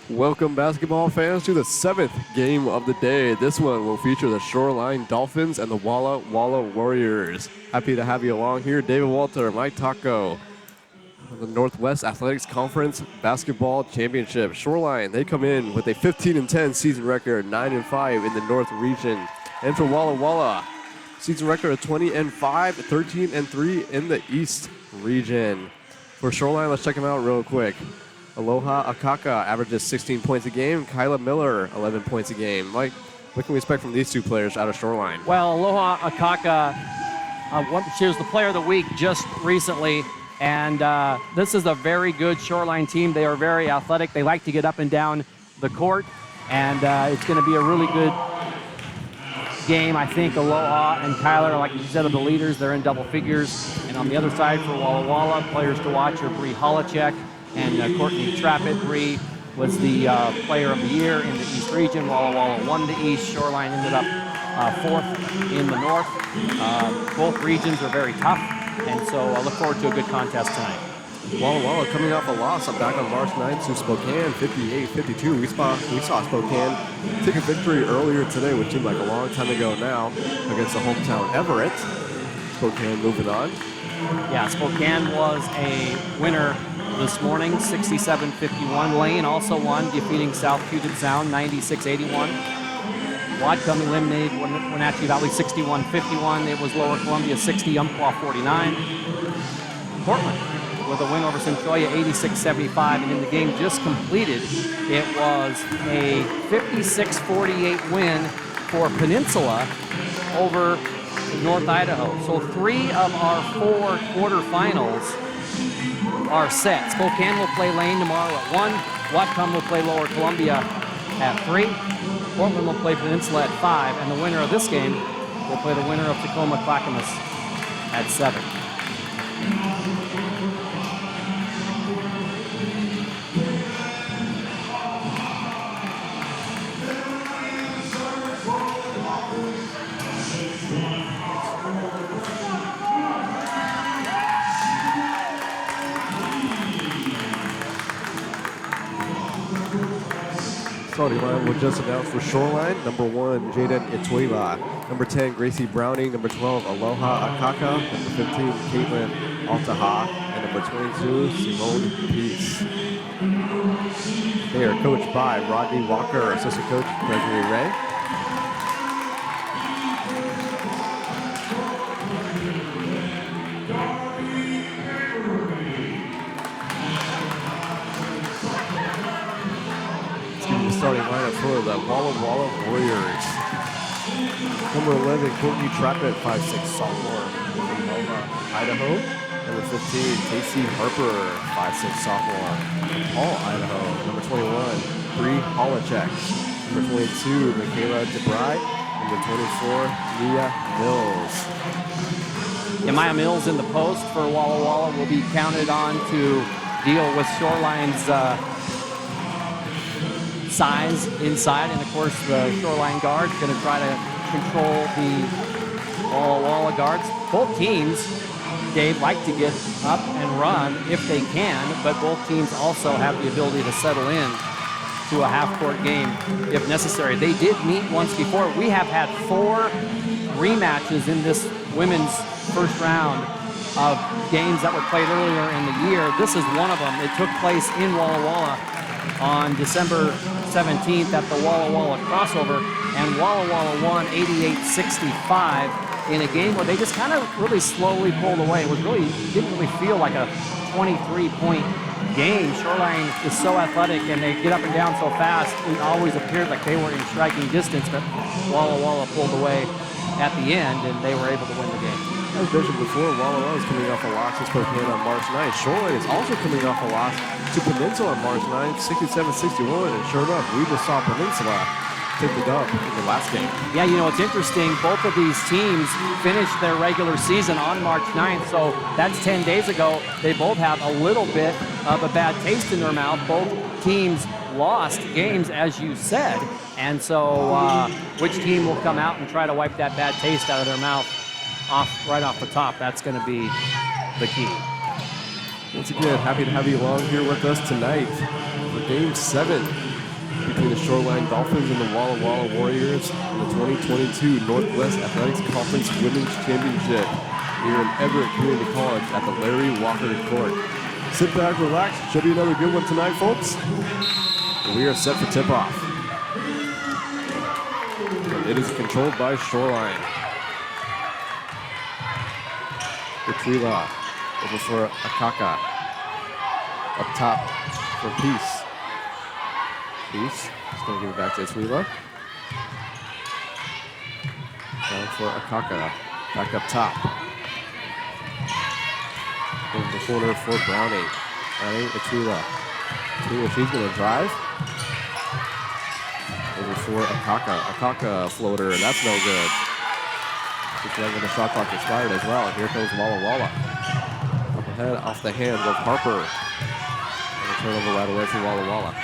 Welcome, basketball fans, to the 7th game of the day. This one will feature the Shoreline Dolphins and the Walla Walla Warriors. Happy to have you along here. David Walter, Mike Taco, the Northwest Athletics Conference Basketball Championship. Shoreline, they come in with a 15-10 season record, 9-5 in the North region. And for Walla Walla, season record of 20-5, 13-3 in the East region. For Shoreline, let's check them out real quick. Aloha Akaka averages 16 points a game. Kyla Miller, 11 points a game. Mike, what can we expect from these two players out of Shoreline? Well, Aloha Akaka, she was the player of the week just recently, and this is a very good Shoreline team. They are very athletic. They like to get up and down the court, and it's going to be a really good game. I think Aloha and Kyler, like you said, are the leaders. They're in double figures. And on the other side for Walla Walla, players to watch are Bree Holacek and Courtney Trappett. Bree was the player of the year in the East region. Walla Walla won the East. Shoreline ended up fourth in the North. Both regions are very tough, and so I look forward to a good contest tonight. Walla Walla coming off a loss back on March 9th to Spokane, 58-52. We saw Spokane take a victory earlier today, which seemed like a long time ago now, against the hometown Everett. Spokane moving on. Yeah, Spokane was a winner this morning, 67-51. Lane also won, defeating South Puget Sound 96-81. Whatcom eliminated Wenatchee Valley 61-51. It was Lower Columbia 60, Umpqua 49. Portland with a win over Centralia 86-75, and in the game just completed, it was a 56-48 win for Peninsula over North Idaho. So 3 of our 4 quarterfinals are set. Spokane will play Lane tomorrow at 1. Whatcom will play Lower Columbia at 3. Portland will play Peninsula at 5. And the winner of this game will play the winner of Tacoma-Clackamas at 7. Starting line will just announce for Shoreline. Number 1, Jaden Ituiva. Number 10, Gracie Browning. Number 12, Aloha Akaka. Number 15, Caitlin Altaha. And number 22, Simone Peace. They are coached by Rodney Walker, assistant coach Gregory Ray. Starting lineup for the Walla Walla Warriors. Number 11, Courtney Trappett, 5'6" sophomore from Nova, Idaho. Number 15, Casey Harper, 5'6" sophomore from Paul, Idaho. Number 21, Bree Holacek. Number 22, Michaela DeBry. Number 24, Mia Mills. Yeah, Maya Mills in the post for Walla Walla will be counted on to deal with Shoreline's size inside, and of course the Shoreline guard's going to try to control the Walla Walla guards. Both teams, Dave, like to get up and run if they can, but both teams also have the ability to settle in to a half-court game if necessary. They did meet once before. We have had 4 rematches in this women's first round of games that were played earlier in the year. This is one of them. It took place in Walla Walla on December 17th at the Walla Walla crossover, and Walla Walla won 88-65 in a game where they just kind of really slowly pulled away. It didn't really feel like a 23-point game. Shoreline is so athletic and they get up and down so fast. It always appeared like they were in striking distance, but Walla Walla pulled away at the end and they were able to win the game. As mentioned before, Walla Walla is coming off a loss to Spokane on March 9th. Shoreline is also coming off a loss to Peninsula on March 9th, 67-61. And sure enough, we just saw Peninsula take the dub in the last game. Yeah, you know, it's interesting. Both of these teams finished their regular season on March 9th, so that's 10 days ago. They both have a little bit of a bad taste in their mouth. Both teams lost games, as you said. And so which team will come out and try to wipe that bad taste out of their mouth right off the top? That's going to be the key. Once again, happy to have you along here with us tonight for Game 7 Shoreline Dolphins and the Walla Walla Warriors in the 2022 Northwest Athletics Conference Women's Championship here in Everett Community College at the Larry Walker Court. Sit back, relax. Should be another good one tonight, folks. And we are set for tip-off. And it is controlled by Shoreline. Petrillo over for Akaka. Up top for Peace. Peace, just going to give it back to Petrillo. Down for Akaka. Back up top. Over the corner for Browning. Browning, Petrillo. Petrillo, she's going to drive. Over for Akaka. Akaka floater, that's no good. Just letting the shot clock expired as well. Here comes Walla Walla. Up ahead, off the hands of Harper. And a turnover right away for Walla Walla.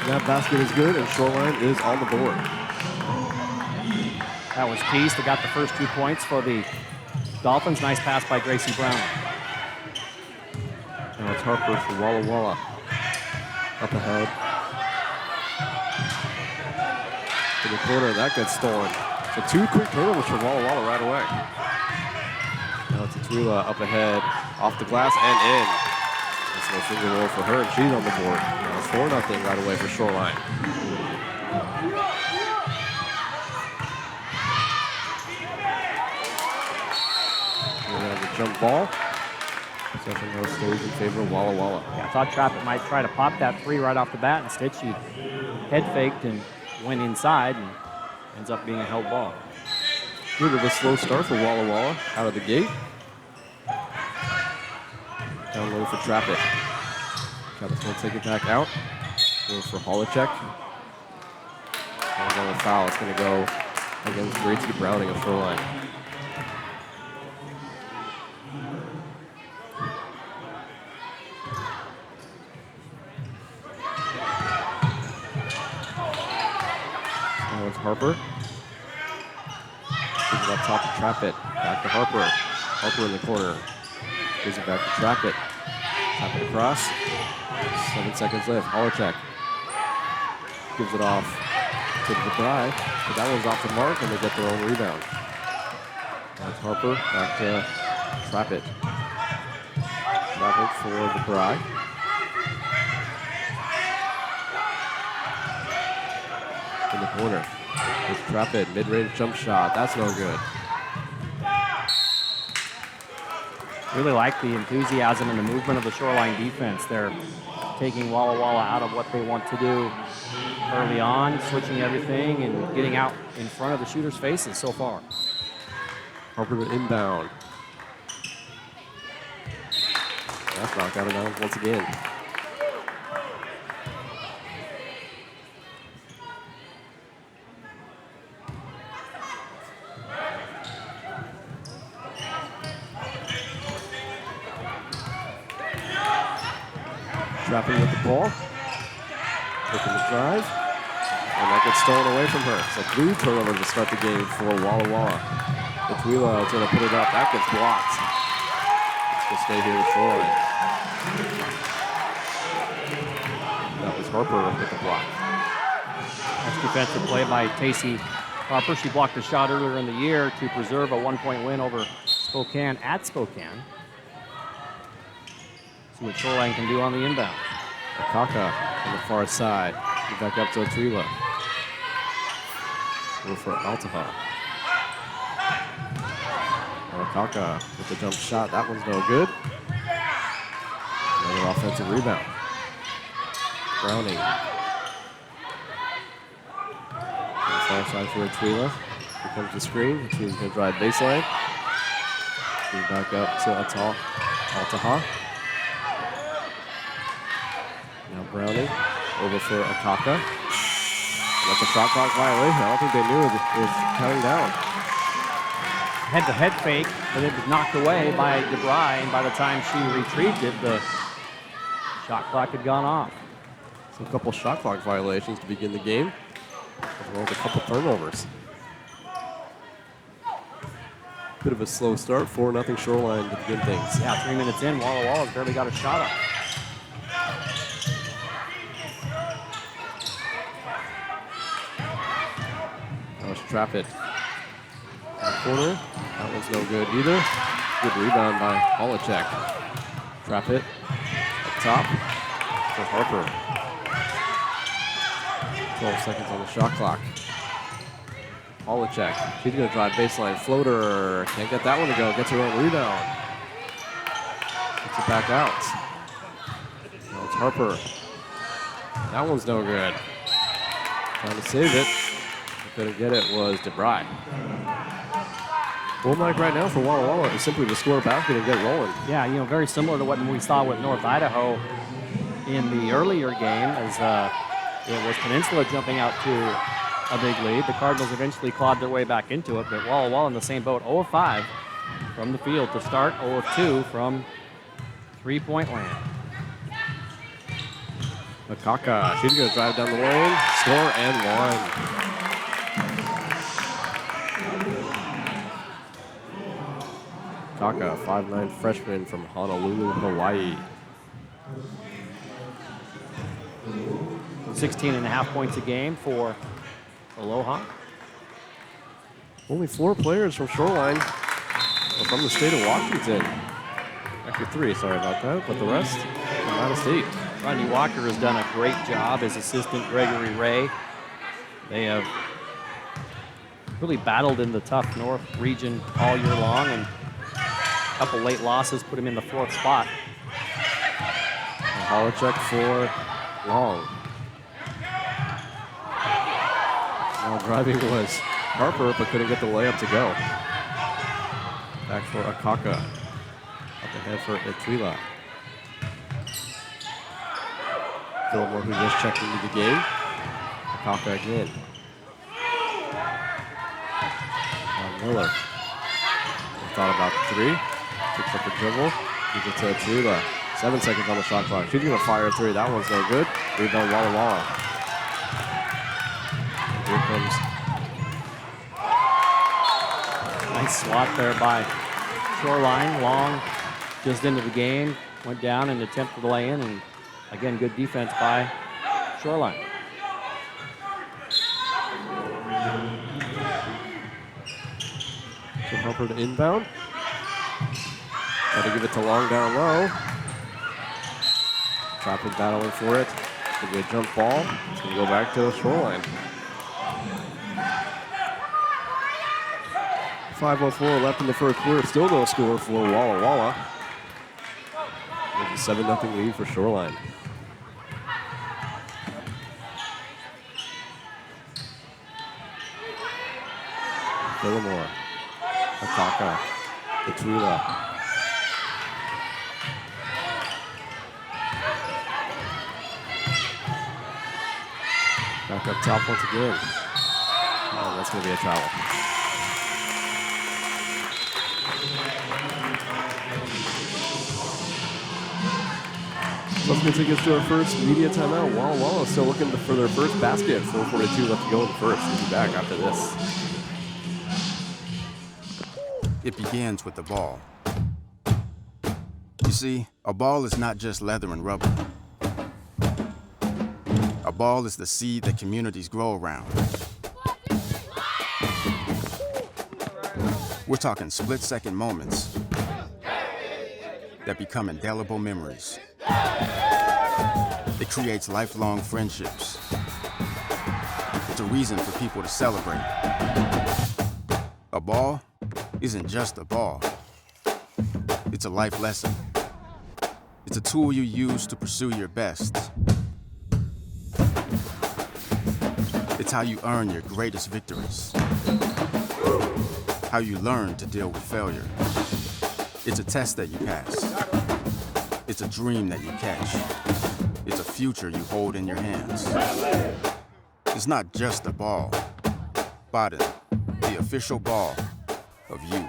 That basket is good, and Shoreline is on the board. That was Peace that got the first 2 points for the Dolphins. Nice pass by Gracie Brown. Now it's Harper for Walla Walla. Up ahead. To the corner, that gets stolen. So 2 quick turnovers for Walla Walla right away. Now it's Petrillo up ahead, off the glass and in. That's no finger roll for her, and she's on the board. Now it's 4-0 right away for Shoreline. Jump ball. Possession now stays in favor of Walla Walla. Yeah, I thought Trappett might try to pop that 3 right off the bat. Instead, she head faked and went inside and ends up being a held ball. A bit of a slow start for Walla Walla out of the gate. Down low for Trappett. Trappett's going to take it back out. Going for Holacek. And on the foul, it's going to go against Gracie Browning of Shoreline. Harper. Gives it up top to Trappett. Back to Harper. Harper in the corner. Gives it back to Trappett. Trappett across. 7 seconds left. Holacek gives it off to the drive. But that one's off the mark, and they get their own rebound. That's Harper. Back to Trappett. Trappett for the Bry. In the corner. With Trappett, mid-range jump shot. That's no good. Really like the enthusiasm and the movement of the Shoreline defense. They're taking Walla Walla out of what they want to do early on, switching everything and getting out in front of the shooters' faces so far. Harper to inbound. That's knocked out of bounds once again. Trapping with the ball. Taking the drive. And that gets stolen away from her. So 3 turnovers to start the game for Walla Walla. Petrillo is going to put it up. That gets blocked. It's going to stay here with Shoreline. That was Harper with the block. That's defensive play by Tacey Harper. She blocked a shot earlier in the year to preserve a 1-point win over Spokane at Spokane. See what Shoreline can do on the inbound. Akaka on the far side. Get back up to Petrillo. Go for Altaha. Akaka with the jump shot. That one's no good. Another offensive rebound. Browning. On the far side for Petrillo. Here comes the screen. She's going to drive baseline. Get back up to Altaha. Now Browning over for Akaka. That's a shot clock violation. I don't think they knew it was counting down. Head-to-head fake, but it was knocked away by DeBry, and by the time she retrieved it, the shot clock had gone off. So a couple shot clock violations to begin the game. as well as a couple turnovers. Bit of a slow start, 4-0 Shoreline to begin things. Yeah, 3 minutes in, Walla Walla's barely got a shot up. Now let's trap it. Corner. That one's no good either. Good rebound by Holacek. Trap it. Up top for Harper. 12 seconds on the shot clock. Holacek. She's going to drive baseline floater. Can't get that one to go. Gets her own rebound. Gets it back out. Now it's Harper. That one's no good. Trying to save it. Couldn't get it was DeBry. Goal line right now for Walla Walla is simply to score a basket and get rolling. Yeah, very similar to what we saw with North Idaho in the earlier game, as it was Peninsula jumping out to a big lead. The Cardinals eventually clawed their way back into it, but Walla Walla in the same boat, 0 of 5 from the field to start, 0 of 2 from three-point land. Makaka, she's going to drive down the lane, score and one. Kaka, 5'9" freshman from Honolulu, Hawaii. 16.5 points a game for Aloha. Only 4 players from Shoreline are from the state of Washington. Actually 3, sorry about that, but the rest from out of state. Rodney Walker has done a great job as assistant Gregory Ray. They have really battled in the tough North region all year long, and a couple late losses put him in the 4th spot. And Holacek for Long. Now driving was Harper, but couldn't get the layup to go. Back for Akaka. Up ahead for Etwila. Fillmore, who just checked into the game. Akaka again. Now Miller. Thought about the 3. Picks up the dribble. Gives it to Etwila. 7 seconds on the shot clock. She's going to fire a 3. That one's no good. Rebound Walla Walla. Here comes. Nice swat there by Shoreline. Long just into the game. Went down and attempted to lay in. And again, good defense by Shoreline. So Harper to inbound. Try to give it to Long down low. Trapper battling for it. It's going to be a jump ball. It's going to go back to the Shoreline. 5:04 left in the first quarter. Still no score for Walla Walla. There's a 7-0 lead for Shoreline. Fillmore. Akaka. Etwila. Back up top once again. Oh, that's going to be a travel. So that's going to take us to our first media timeout. Walla Walla still looking for their first basket. 4:42 left to go in the first. We'll be back after this. It begins with the ball. You see, a ball is not just leather and rubber. A ball is the seed that communities grow around. We're talking split-second moments that become indelible memories. It creates lifelong friendships. It's a reason for people to celebrate. A ball isn't just a ball. It's a life lesson. It's a tool you use to pursue your best. It's how you earn your greatest victories. How you learn to deal with failure. It's a test that you pass. It's a dream that you catch. It's a future you hold in your hands. It's not just a ball. Baden, the official ball of you.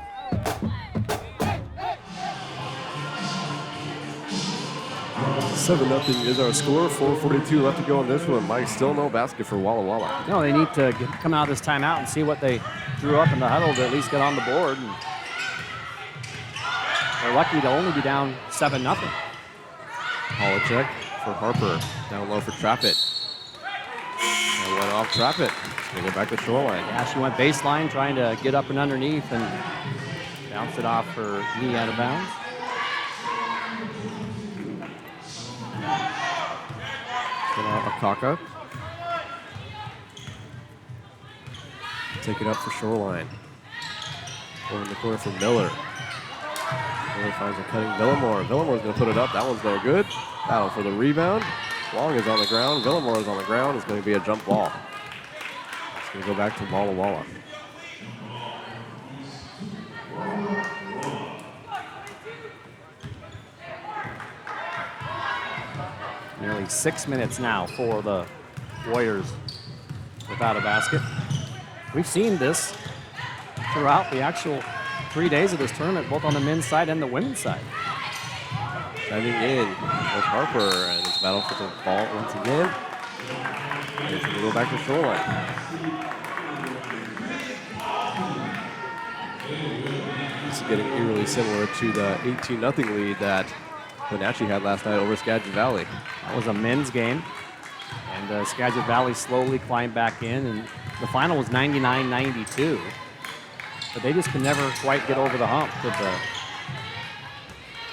7-0 is our score. 4:42 left to go in this one. Mike, still no basket for Walla Walla. No, they need to come out of this timeout and see what they drew up in the huddle to at least get on the board. And they're lucky to only be down 7-0. Check for Harper. Down low for Trappett. And went off Trappett. Gonna go back to Shoreline. Yeah, she went baseline trying to get up and underneath and bounced it off her knee out of bounds. Akaka. Take it up for Shoreline. Over in the corner for Miller. Miller finds a cutting Villamore. Villamore's going to put it up. That one's no good. Battle for the rebound. Long is on the ground. Villamore is on the ground. It's going to be a jump ball. It's going to go back to Walla Walla. Nearly 6 minutes now for the Warriors without a basket. We've seen this throughout the actual 3 days of this tournament, both on the men's side and the women's side. Diving in with Harper, and it's battle for the ball once again. And it's going to go back to Shoreline. This is getting eerily similar to the 18-0 lead that Wenatchee had last night over Skagit Valley. That was a men's game, and Skagit Valley slowly climbed back in, and the final was 99-92. But they just could never quite get over the hump with the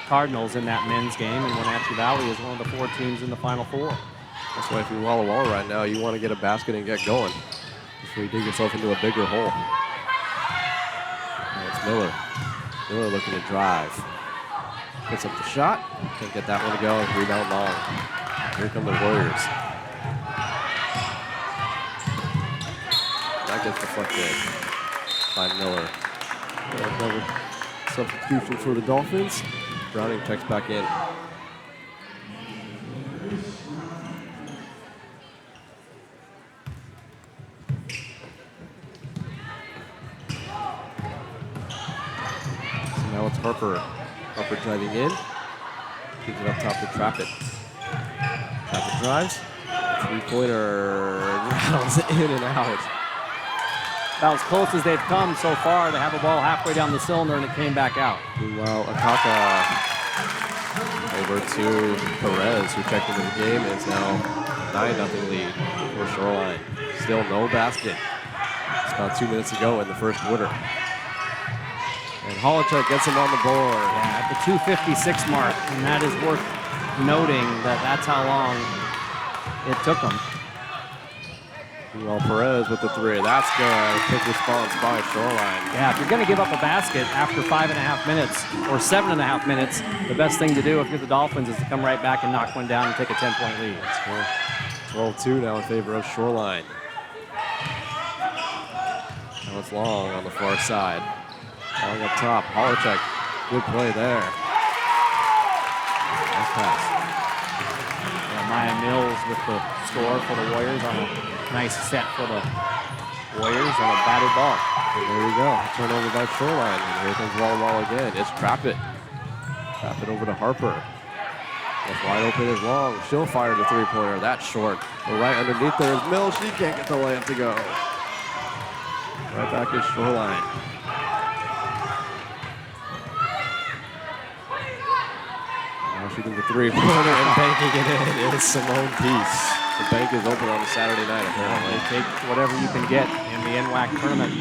Cardinals in that men's game, and Wenatchee Valley is one of the 4 teams in the Final Four. That's why if you're Walla Walla right now, you want to get a basket and get going before you dig yourself into a bigger hole. Now it's Miller. Miller looking to drive. Puts up the shot. Can't get that one to go. Rebound long. Here come the Warriors. That gets deflected by Miller. Another substitution for the Dolphins. Browning checks back in. So now it's Harper. Harper driving in. Keeps it up top to Trappett. Trappett drives. 3-pointer. Rattles in and out. About as close as they've come so far. They have a ball halfway down the cylinder and it came back out. Meanwhile, Akaka over to Perez, who checked into the game. It's now 9-0 lead for Shoreline. Still no basket. It's about 2 minutes to go in the first quarter. And Holochuk gets him on the board. Yeah, at the 2:56 mark, and that is worth noting that that's how long it took them. Meanwhile, Perez with the 3. That's good. Quick response by Shoreline. Yeah, if you're going to give up a basket after 5.5 minutes or 7.5 minutes, the best thing to do if you're the Dolphins is to come right back and knock one down and take a 10-point lead. 12-2 now in favor of Shoreline. Now it's Long on the far side. Long up top. Holochuk. Good play there. Nice pass. Yeah, Maya Mills with the score for the Warriors on a nice set for the Warriors on a batted ball. And there we go. Turnover by Shoreline. And here comes Walla Walla again. It's Trappett. Trappett over to Harper. That's wide open is Long. She'll fire the 3-pointer. That's short. But right underneath there is Mills. She can't get the layup to go. Right back is Shoreline. Now shooting the 3-pointer and banking it in is Simone Peace. The bank is open on a Saturday night, apparently. Take whatever you can get in the NWAC tournament.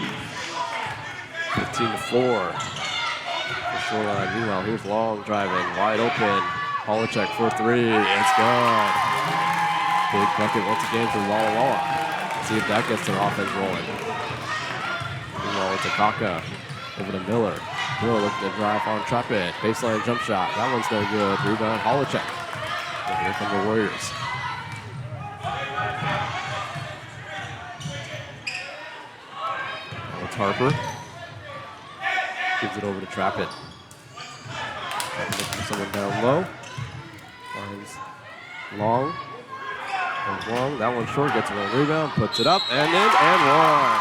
15-4 for Shoreline. Meanwhile, here's Long driving, wide open. Holochuk for 3. It's good. Big bucket once again for Walla Walla. Let's see if that gets their offense rolling. Meanwhile, it's Akaka over to Miller. Miller looking to drive on Trappett. Baseline jump shot. That one's no good. Rebound, Holochuk. And here come the Warriors. It's Harper. Gives it over to Trappett. Trappett looking for someone down low. Finds Long. There's Long. That one short. Gets a little rebound. Puts it up and in and one.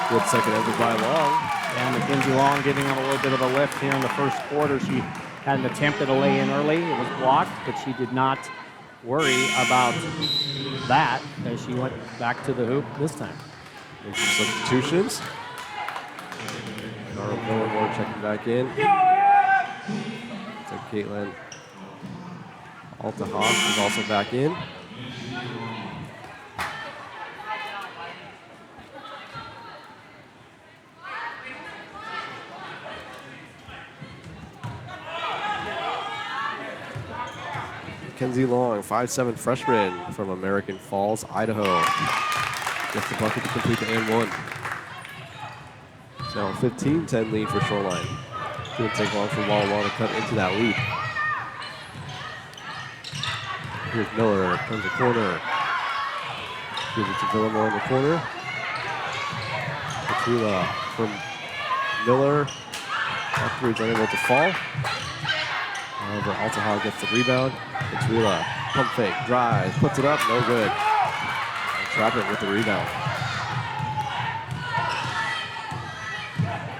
Good second effort by Long. And Mackenzie Long getting on a little bit of a lift here in the first quarter. She had an attempt at a lay-in early. It was blocked, but she did not worry about that as she went back to the hoop this time. Make some substitutions. Nora Villamore checking back in. So Caitlin Altahoff is also back in. Mackenzie Long, 5'7" freshman from American Falls, Idaho. Gets the bucket to complete the and one. So 15-10 lead for Shoreline. Didn't take long for Walla Walla to cut into that lead. Here's Miller, turns the corner. Gives it to Villamore in the corner. Petula from Miller. After he's unable to fall. However, Altaha gets the rebound. Petula, pump fake, drives, puts it up, no good. Trappitt with the rebound.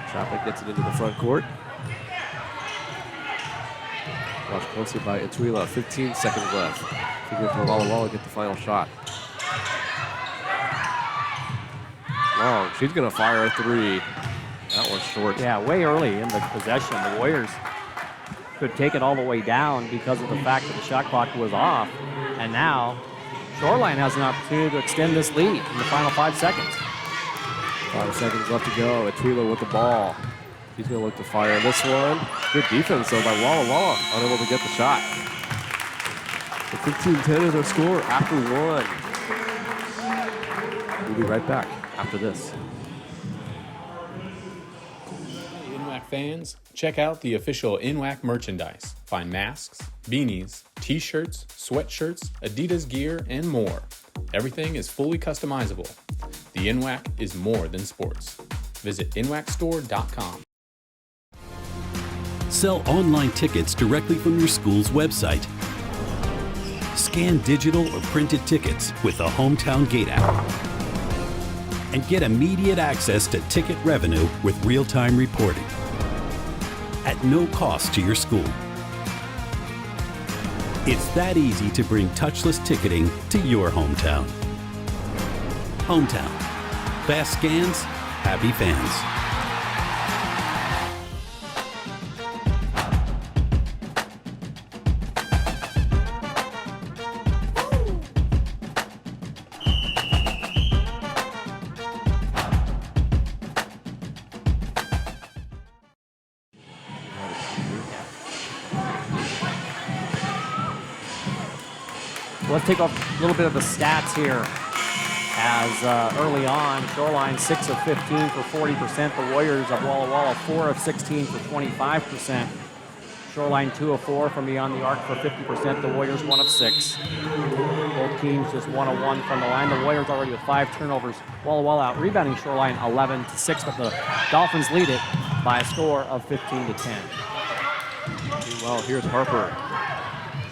Trappitt gets it into the front court. Watched closely by Ituila. 15 seconds left. Figure for Walla Walla get the final shot. Long, she's gonna fire a three. That one's short. Yeah, way early in the possession. The Warriors could take it all the way down because of the fact that the shot clock was off. And now Shoreline has an opportunity to extend this lead in the final 5 seconds. 5 seconds left to go. Ituila with the ball. He's going to look to fire this one. Good defense, though, by Walla Walla. Unable to get the shot. So 15-10 is our score after one. We'll be right back after this. NWAC fans, check out the official NWAC merchandise. Find masks, beanies, t-shirts, sweatshirts, Adidas gear, and more. Everything is fully customizable. The NWAC is more than sports. Visit nwacstore.com. Sell online tickets directly from your school's website. Scan digital or printed tickets with the Hometown Gate app. And get immediate access to ticket revenue with real-time reporting. At no cost to your school. It's that easy to bring touchless ticketing to your hometown. Hometown. Fast scans, happy fans. Let's take a little bit of the stats here. As early on, Shoreline 6 of 15 for 40%. The Warriors of Walla Walla 4 of 16 for 25%. Shoreline 2 of 4 from beyond the arc for 50%. The Warriors 1 of 6. Both teams just 1 of 1 from the line. The Warriors already with 5 turnovers. Walla Walla out rebounding Shoreline 11-6, but the Dolphins lead it by a score of 15-10. Well, here's Harper.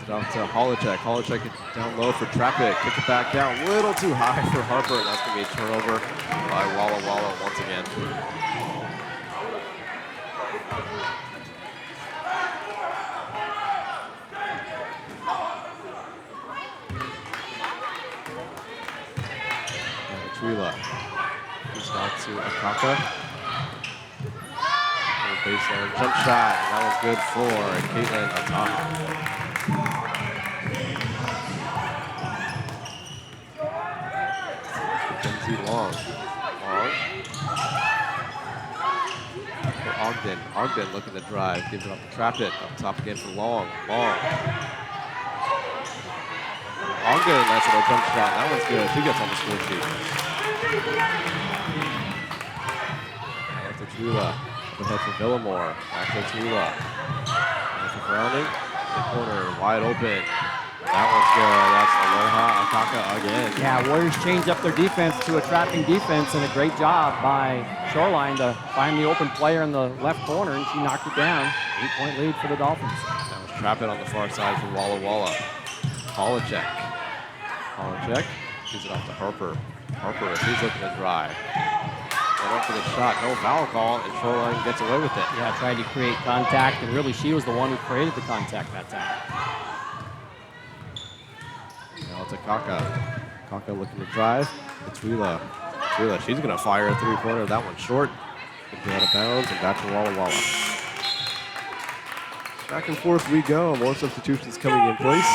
Down to Holacek. Holacek down low for Trappitt. Kick it back down. A little too high for Harper, and that's going to be a turnover by Walla Walla once again. Tuila. He's out to Akaka. Baseline jump shot. That was good for Caitlin Ataka. Long. For Ogden. Ogden looking to drive. Gives it up to Trappitt. Up top again for Long. Ogden, nice little jump shot. That one's good. She gets on the score sheet. Back to Tula. Ahead for Villamore. Back to Tula. Back to Browning. In the corner. Wide open. That one's good. That's Aloha Akaka again. Yeah, Warriors changed up their defense to a trapping defense, and a great job by Shoreline to find the open player in the left corner, and she knocked it down. 8-point lead for the Dolphins. That was Trappitt on the far side for Walla Walla. Holacek gives it off to Harper. Harper, he's looking to drive. Went up for the shot, no foul call, and Shoreline gets away with it. Yeah, tried to create contact, and really she was the one who created the contact that time. Now to Kaka. Kaka looking to drive. It's Willa. She's going to fire a three-pointer. That one's short. Gonna be out of bounds and back to Walla Walla. Back and forth we go. More substitutions coming in place.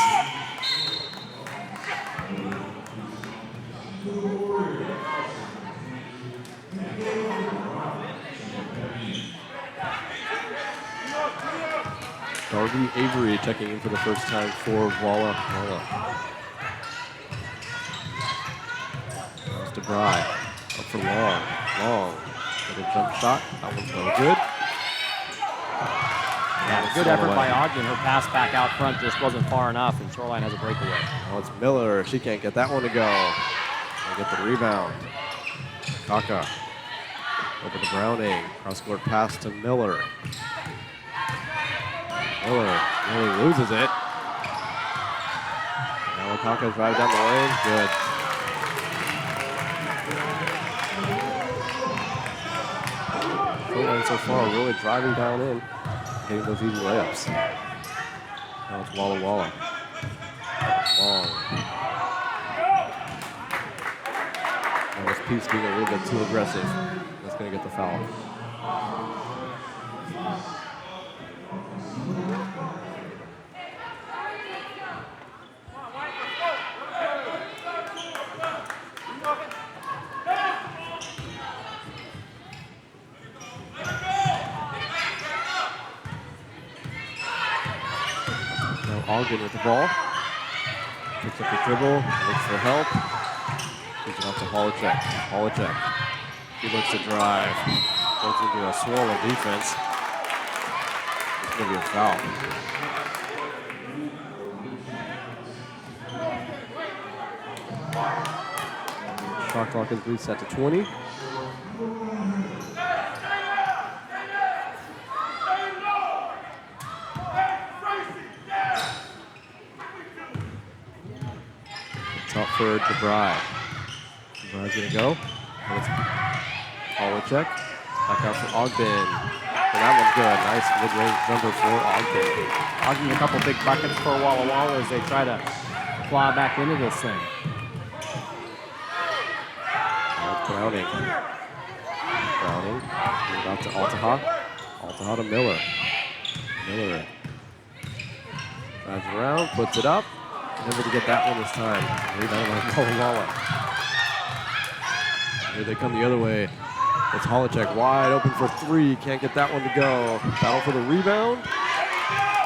Darby Avery checking in for the first time for Walla Walla. Goes to Bry. Up for Long. Another jump shot. That one's no good. Yeah, good effort by Ogden. Her pass back out front just wasn't far enough, and Shoreline has a breakaway. Now it's Miller. She can't get that one to go. They get the rebound. Kaka. Over to Browning. Cross-court pass to Miller. Miller really loses it. Now Kaka drive down the lane. Good. Shoreline so far really driving down in, getting those easy layups. Now it's Walla Walla. Long. Now it's Peace being a little bit too aggressive. That's going to get the foul. Ogden with the ball. Picks up the dribble, looks for help. Gives it off to Holacek. He looks to drive. Goes into a swirl of defense. It's going to be a foul. Shot clock is reset to 20. Top for DeBry. DeBry's going to go. Holacek. Back out for Ogden. And that one's good. Nice mid-range jumper for Ogden. Ogden a couple big buckets for Walla Walla as they try to claw back into this thing. Browning. Move out to Altaha. Altaha to Miller. Miller drives around, puts it up. Never to get that one this time. Rebound by Walla Walla. Here they come the other way. It's Holacek wide open for three. Can't get that one to go. Battle for the rebound.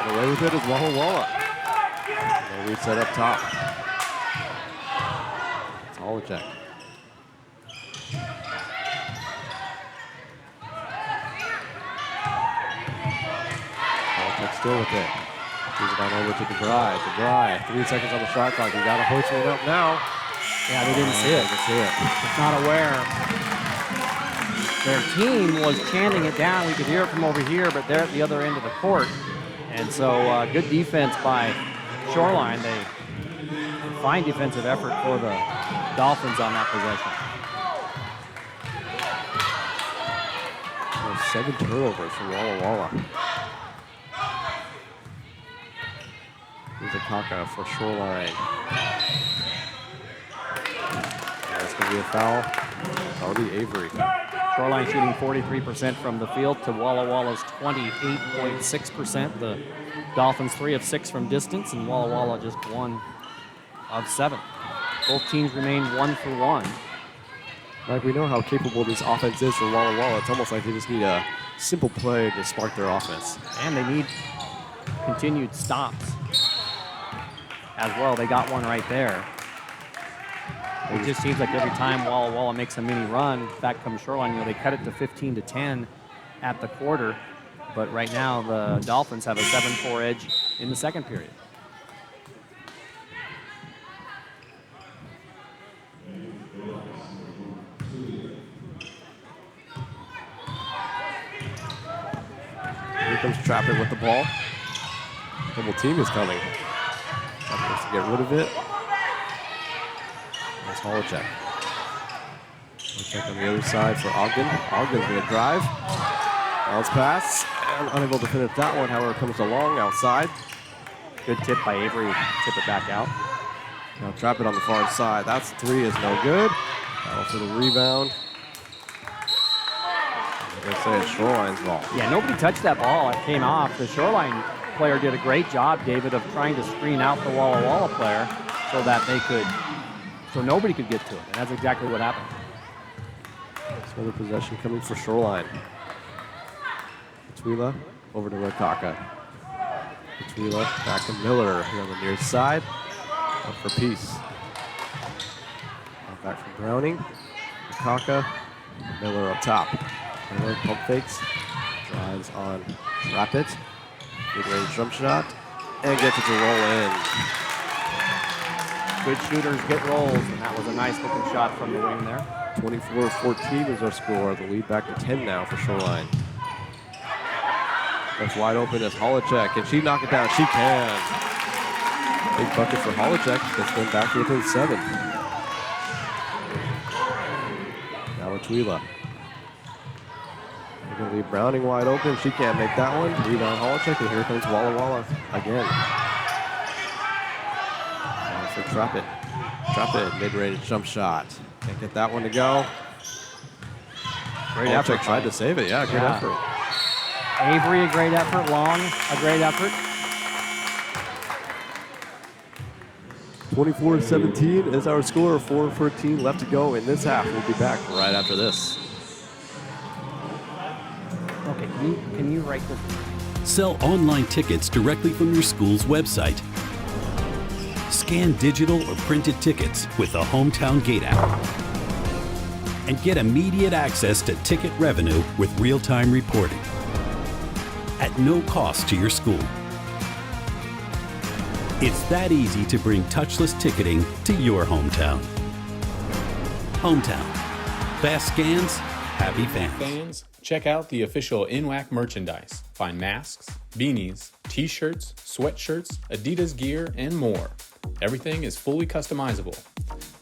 And away with it is Walla Walla. They'll reset up top. It's Holacek. Holacek still with it. He's gone over to DeBry. 3 seconds on the shot clock. You got to hoist it up now. Yeah, they didn't see it. It's not aware. Their team was chanting it down. We could hear it from over here, but they're at the other end of the court. And so good defense by Shoreline. They fine defensive effort for the Dolphins on that possession. 7 turnovers for Walla Walla. Here's a Kaka for Shoreline. That's going to be a foul. Darby Avery. Shoreline shooting 43% from the field to Walla Walla's 28.6%. The Dolphins 3 of 6 from distance, and Walla Walla just 1 of 7. Both teams remain 1 for 1. Mike, we know how capable this offense is for Walla Walla. It's almost like they just need a simple play to spark their offense. And they need continued stops as well. They got one right there. It just seems like every time Walla Walla makes a mini run, back comes Shoreline. They cut it to 15-10 at the quarter. But right now, the Dolphins have a 7-4 edge in the second period. Here comes Trapper with the ball. Double team is coming. Trapper to get rid of it. That's Holacek. Check on the other side for Ogden. Ogden's going to drive. Bounce pass. And unable to finish that one, however, comes along outside. Good tip by Avery. Tip it back out. Now trap it on the far side. That's three is no good. Battle for the rebound. I'm going to say it's Shoreline's ball. Yeah, nobody touched that ball. It came off. The Shoreline player did a great job, David, of trying to screen out the Walla Walla player so that so nobody could get to it. And that's exactly what happened. Another possession coming for Shoreline. Twila over to Rakaka. Twila back to Miller here on the near side. Up for Peace. Back from Browning. Rakaka. Miller up top. Miller pump fakes. Drives on Rapid. Mid-range jump shot. And gets it to roll in. Good shooters get rolls, and that was a nice looking shot from the wing there. 24-14 is our score. The lead back to 10 now for Shoreline. That's wide open as Holacek. Can she knock it down? She can. Big bucket for Holacek. Gets them back to within 7. Now Twila. They're going to leave Browning wide open. She can't make that one. Rebound Holacek, and here comes Walla Walla again. Now for Trappett. Trappett, mid-range jump shot. Can't get that one to go. Great effort. Tried to save it. Yeah, good effort. Avery, a great effort. Long, a great effort. 24-17 is our score. 4:14 left to go in this half. We'll be back right after this. Okay, can you write this? Sell online tickets directly from your school's website. Scan digital or printed tickets with the Hometown Gate app. And get immediate access to ticket revenue with real-time reporting at no cost to your school. It's that easy to bring touchless ticketing to your hometown. Hometown. Fast scans, happy fans. Fans, check out the official NWAC merchandise. Find masks, beanies, t-shirts, sweatshirts, Adidas gear, and more. Everything is fully customizable.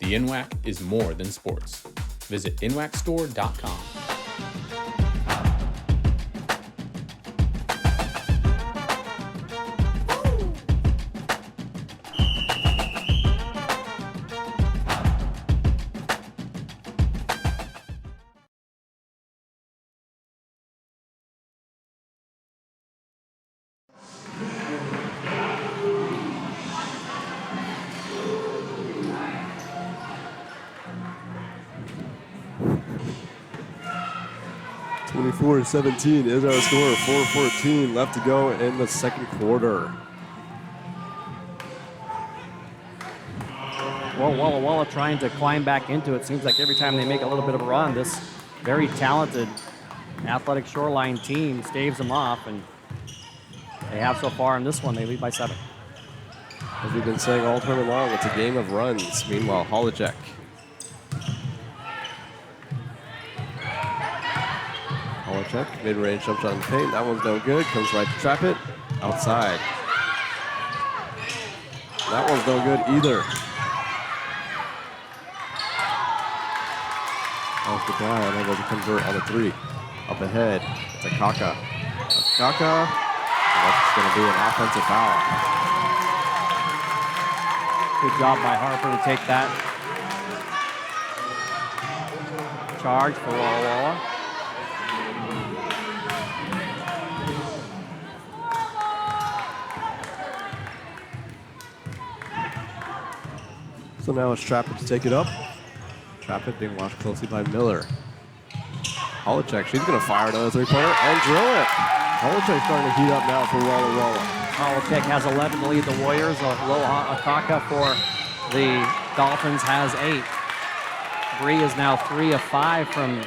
The NWAC is more than sports. Visit nwacstore.com. Twenty-four 17 is our score. 4:14 left to go in the second quarter. Well, Walla Walla trying to climb back into it. Seems like every time they make a little bit of a run, this very talented athletic Shoreline team staves them off, and they have so far in this one. They lead by 7. As we've been saying all tournament long, it's a game of runs. Meanwhile, Holacek. Holacek, mid-range jump shot in the paint. That one's no good. Comes right to trap it. Outside. That one's no good either. Off the guy, unable to convert on the 3. Up ahead, it's a Kaka. Kaka. That's going to be an offensive foul. Good job by Harper to take that charge for Walla Walla. So now it's Trappett to take it up. Trappett being watched closely by Miller. Holacek, she's going to fire another three-pointer and drill it. Holacek starting to heat up now for Walla Walla. Holacek has 11 to lead the Warriors. Aloha Akaka for the Dolphins has 8. Bree is now 3 of 5 from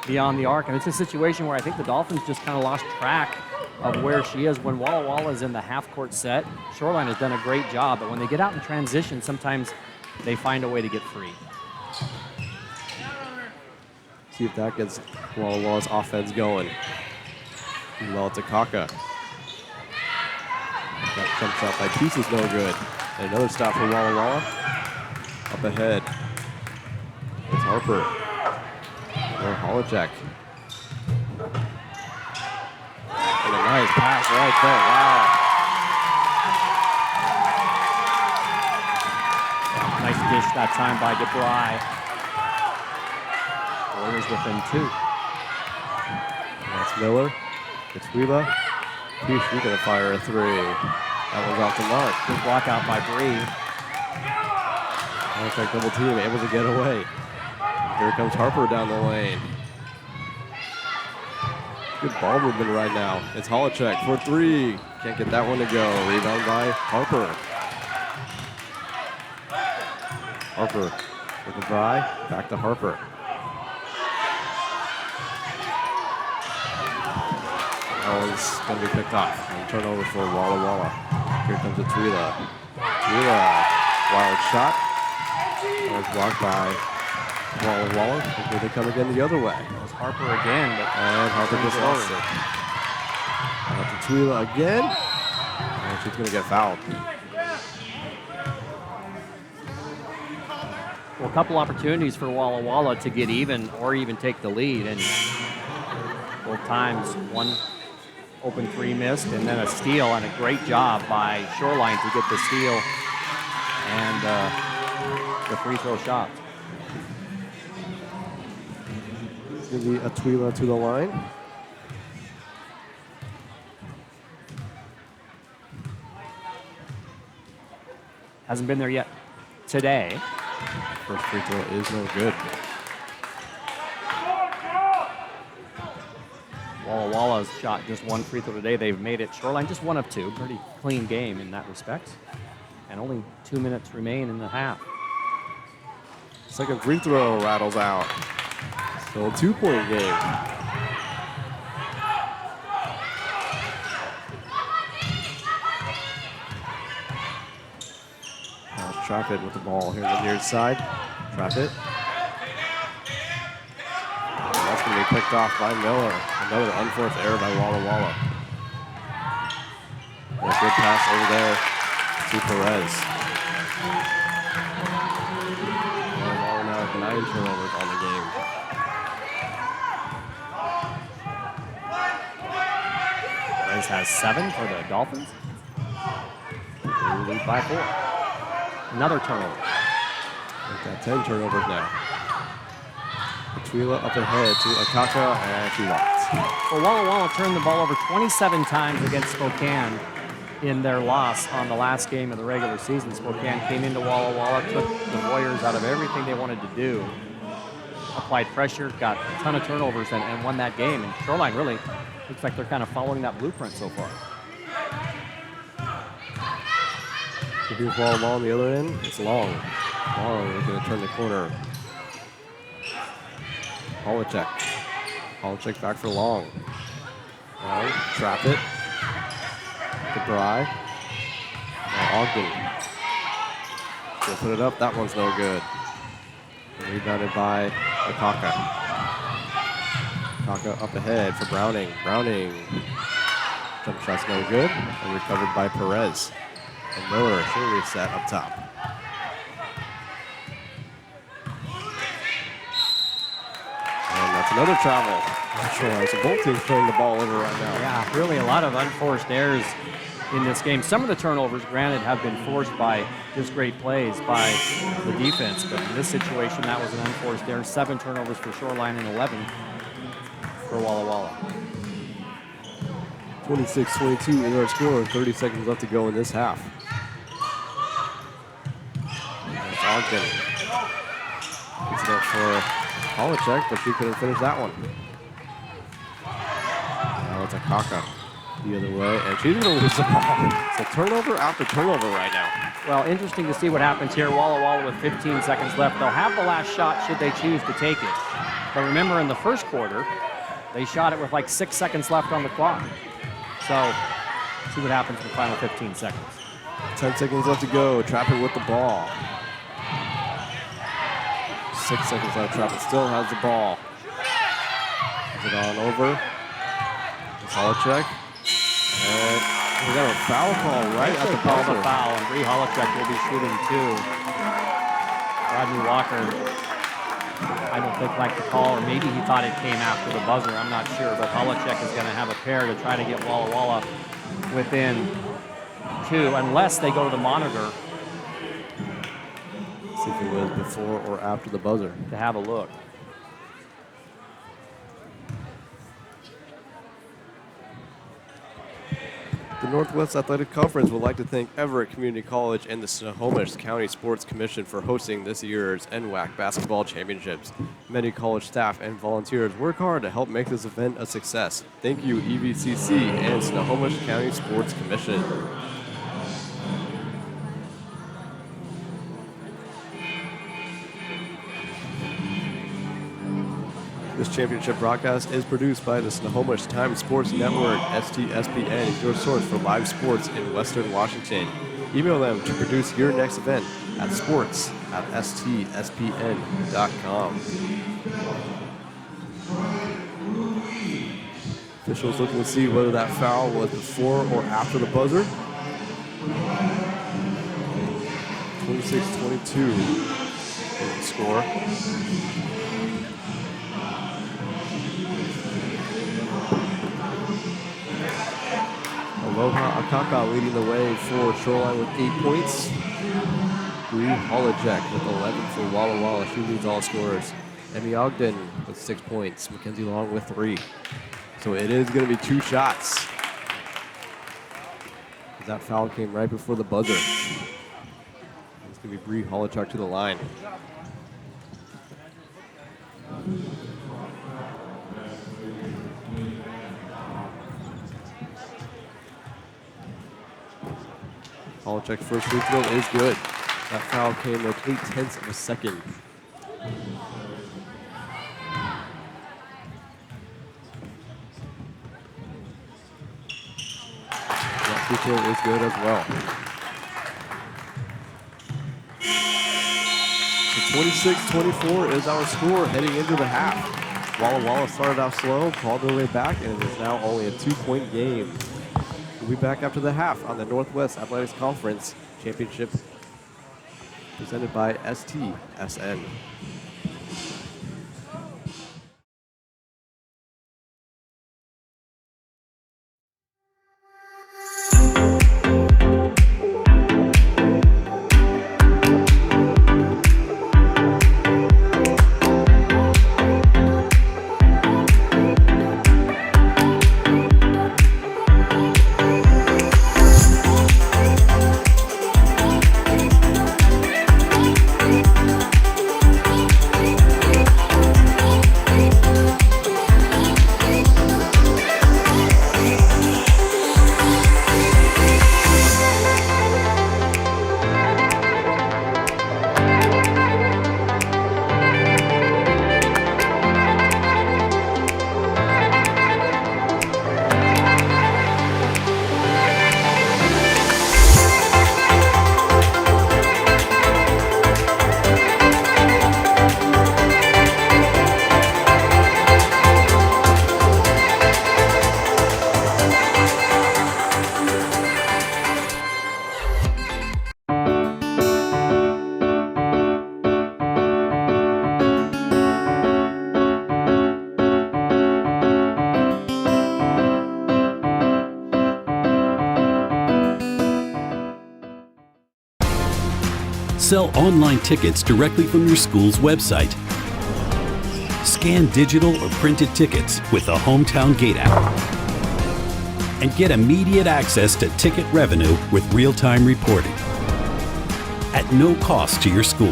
beyond the arc. And it's a situation where I think the Dolphins just kind of lost track of where she is. When Walla Walla is in the half-court set, Shoreline has done a great job. But when they get out in transition, sometimes they find a way to get free. See if that gets Walla Walla's offense going. Well, to Kaka. That jump shot by Peace is no good. And another stop for Walla Walla. Up ahead. It's Harper. for Holacek. And a nice pass right there. Wow. Nice dish that time by DeBry. Warriors within 2. That's Miller. Katwila. She's going to fire a 3. That one's off the mark. Good block out by Bree. Holacek double team, able to get away. Here comes Harper down the lane. Good ball movement right now. It's Holacek for 3. Can't get that one to go. Rebound by Harper. Harper with the drive. Back to Harper. That one's going to be picked off. And turnover for Walla Walla. Here comes Atwila. Atwila, wild shot. That was blocked by Walla Walla. Here they come again the other way. It was Harper again, but And Harper just lost it. Out to Twila again. And she's going to get fouled. well, a couple opportunities for Walla Walla to get even or even take the lead, and both times one open 3 missed, and then a steal, and a great job by Shoreline to get the steal and the free throw shot. It's going to be Atwila to the line. Hasn't been there yet today. First free throw is no good. Walla Walla's shot just 1 free throw today. They've made it Shoreline just 1 of 2. Pretty clean game in that respect. And only 2 minutes remain in the half. Second free throw rattles out. Still a 2-point game. Trap it with the ball here on the near side. Trap it. And that's going to be picked off by Miller. Another unforced error by Walla Walla. And a good pass over there to Perez. Walla Walla now with 9 turnovers on the game. Perez has 7 for the Dolphins. They lead by 4. Another turnover. We've got 10 turnovers now. Atwila up ahead to Akaka, and she walks. Well, Walla Walla turned the ball over 27 times against Spokane in their loss on the last game of the regular season. Spokane came into Walla Walla, took the Warriors out of everything they wanted to do, applied pressure, got a ton of turnovers, and won that game. And Shoreline really looks like they're kind of following that blueprint so far. Here's Walla Walla on the other end. It's Long. Long is going to turn the corner. Holacek. Holacek back for Long. Long, trap it. DeBry. Now Ogden. Gonna put it up. That one's no good. Rebounded by Akaka. Akaka up ahead for Browning. Browning. Jump shot's no good. And recovered by Perez. And Miller should reset up top. And that's another travel. Sure, so both teams playing the ball over right now. Yeah, really a lot of unforced errors in this game. Some of the turnovers, granted, have been forced by just great plays by the defense, but in this situation, that was an unforced error. 7 turnovers for Shoreline and 11 for Walla Walla. 26-22 is our score. 30 seconds left to go in this half. There's Ogden. Gets it up for Holacek, but she couldn't finish that one. Now it's Akaka the other way, and she's going to lose the ball. So turnover after turnover right now. Well, interesting to see what happens here. Walla Walla with 15 seconds left. They'll have the last shot should they choose to take it. But remember, in the first quarter, they shot it with like 6 seconds left on the clock. So, see what happens in the final 15 seconds. 10 seconds left to go. Trapper with the ball. 6 seconds left. Trapper still has the ball. Is it on over? It's Holacek. And we got a foul call right at the Call buzzer. the foul, and Bree Holacek will be shooting 2. Rodney Walker, I I don't think liked the call, or maybe he thought it came after the buzzer. I'm not sure, but Holacek is going to have a pair to try to get Walla Walla within 2, unless they go to the monitor See if it was before or after the buzzer. to have a look. The Northwest Athletic Conference would like to thank Everett Community College and the Snohomish County Sports Commission for hosting this year's NWAC Basketball Championships. Many college staff and volunteers work hard to help make this event a success. Thank you, EVCC and Snohomish County Sports Commission. This championship broadcast is produced by the Snohomish Times Sports Network. STSPN is your source for live sports in Western Washington. Email them to produce your next event at sports@stspn.com. Officials looking to see whether that foul was before or after the buzzer. 26-22 is the score. Aloha Akaka leading the way for Shoreline with 8 points. Bree Holacek with 11 for Walla Walla. She leads all scorers. Emmy Ogden with 6 points. Mackenzie Long with 3. So it is going to be 2 shots. That foul came right before the buzzer. It's going to be Bree Holacek to the line. Holacek's first free throw is good. That foul came with 0.8 of a second. That free throw is good as well. So 26-24 is our score heading into the half. Walla Walla started out slow, called their way back, and it is now only a 2-point game. We'll be back after the half on the Northwest Athletics Conference Championship presented by STSN. Sell online tickets directly from your school's website. Scan digital or printed tickets with the Hometown Gate app. And get immediate access to ticket revenue with real-time reporting at no cost to your school.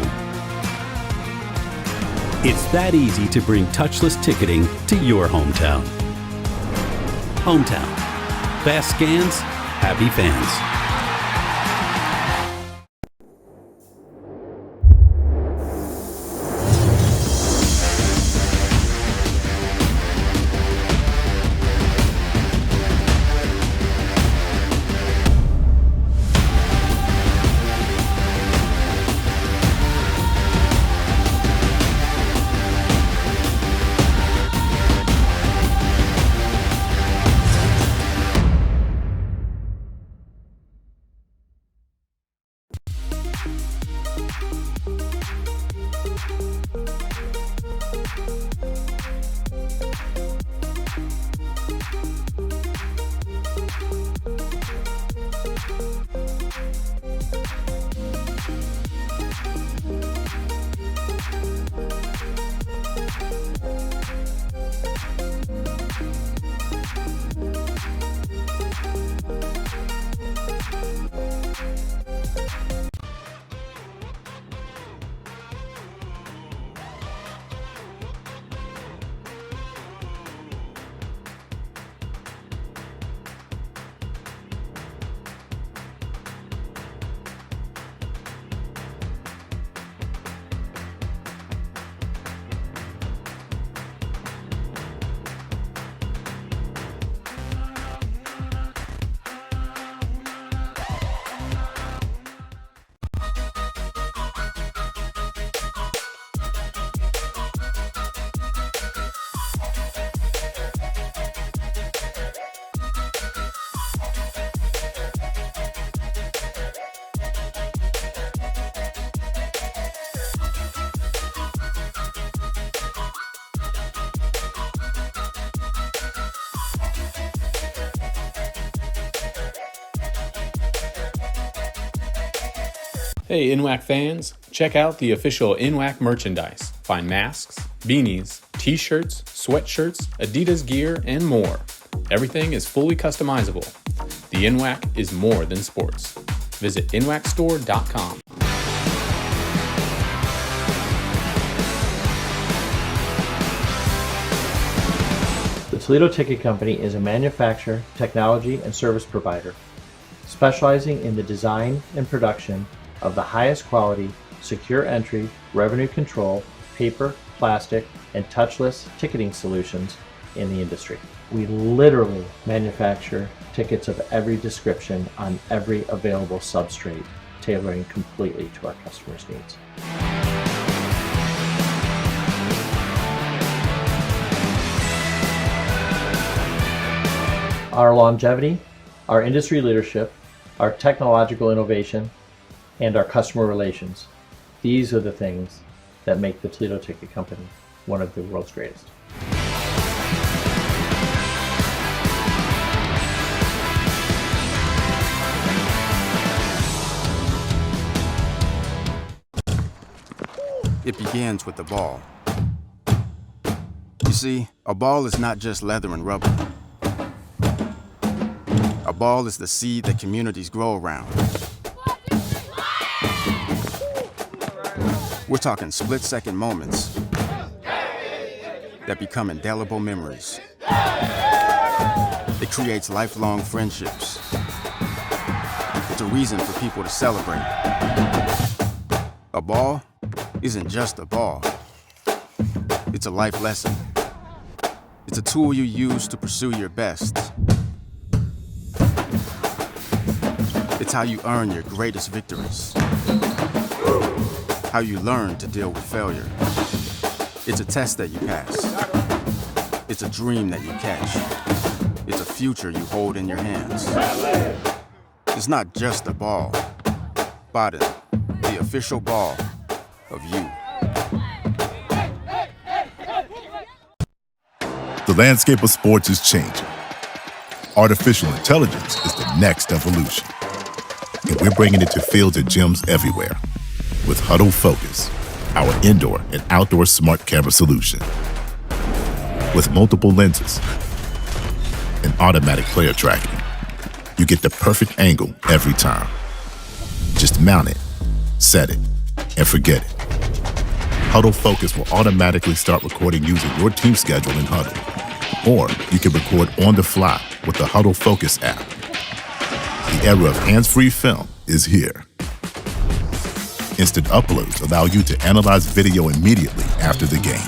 It's that easy to bring touchless ticketing to your hometown. Hometown. Fast scans, happy fans. Hey NWAC fans, check out the official NWAC merchandise. Find masks, beanies, t-shirts, sweatshirts, Adidas gear, and more. Everything is fully customizable. The NWAC is more than sports. Visit nwacstore.com. The Toledo Ticket Company is a manufacturer, technology, and service provider specializing in the design and production of the highest quality, secure entry, revenue control, paper, plastic, and touchless ticketing solutions in the industry. We literally manufacture tickets of every description on every available substrate, tailoring completely to our customers' needs. Our longevity, our industry leadership, our technological innovation, and our customer relations. These are the things that make the Toledo Ticket Company one of the world's greatest. It begins with the ball. You see, a ball is not just leather and rubber. A ball is the seed that communities grow around. We're talking split-second moments that become indelible memories. It creates lifelong friendships. It's a reason for people to celebrate. A ball isn't just a ball. It's a life lesson. It's a tool you use to pursue your best. It's how you earn your greatest victories. How you learn to deal with failure. It's a test that you pass. It's a dream that you catch. It's a future you hold in your hands. It's not just a ball. Bottom, the official ball of you. The landscape of sports is changing. Artificial intelligence is the next evolution. And we're bringing it to fields and gyms everywhere. With Huddle Focus, our indoor and outdoor smart camera solution. With multiple lenses and automatic player tracking, you get the perfect angle every time. Just mount it, set it, and forget it. Huddle Focus will automatically start recording using your team schedule in Huddle. Or you can record on the fly with the Huddle Focus app. The era of hands-free film is here. Instant uploads allow you to analyze video immediately after the game.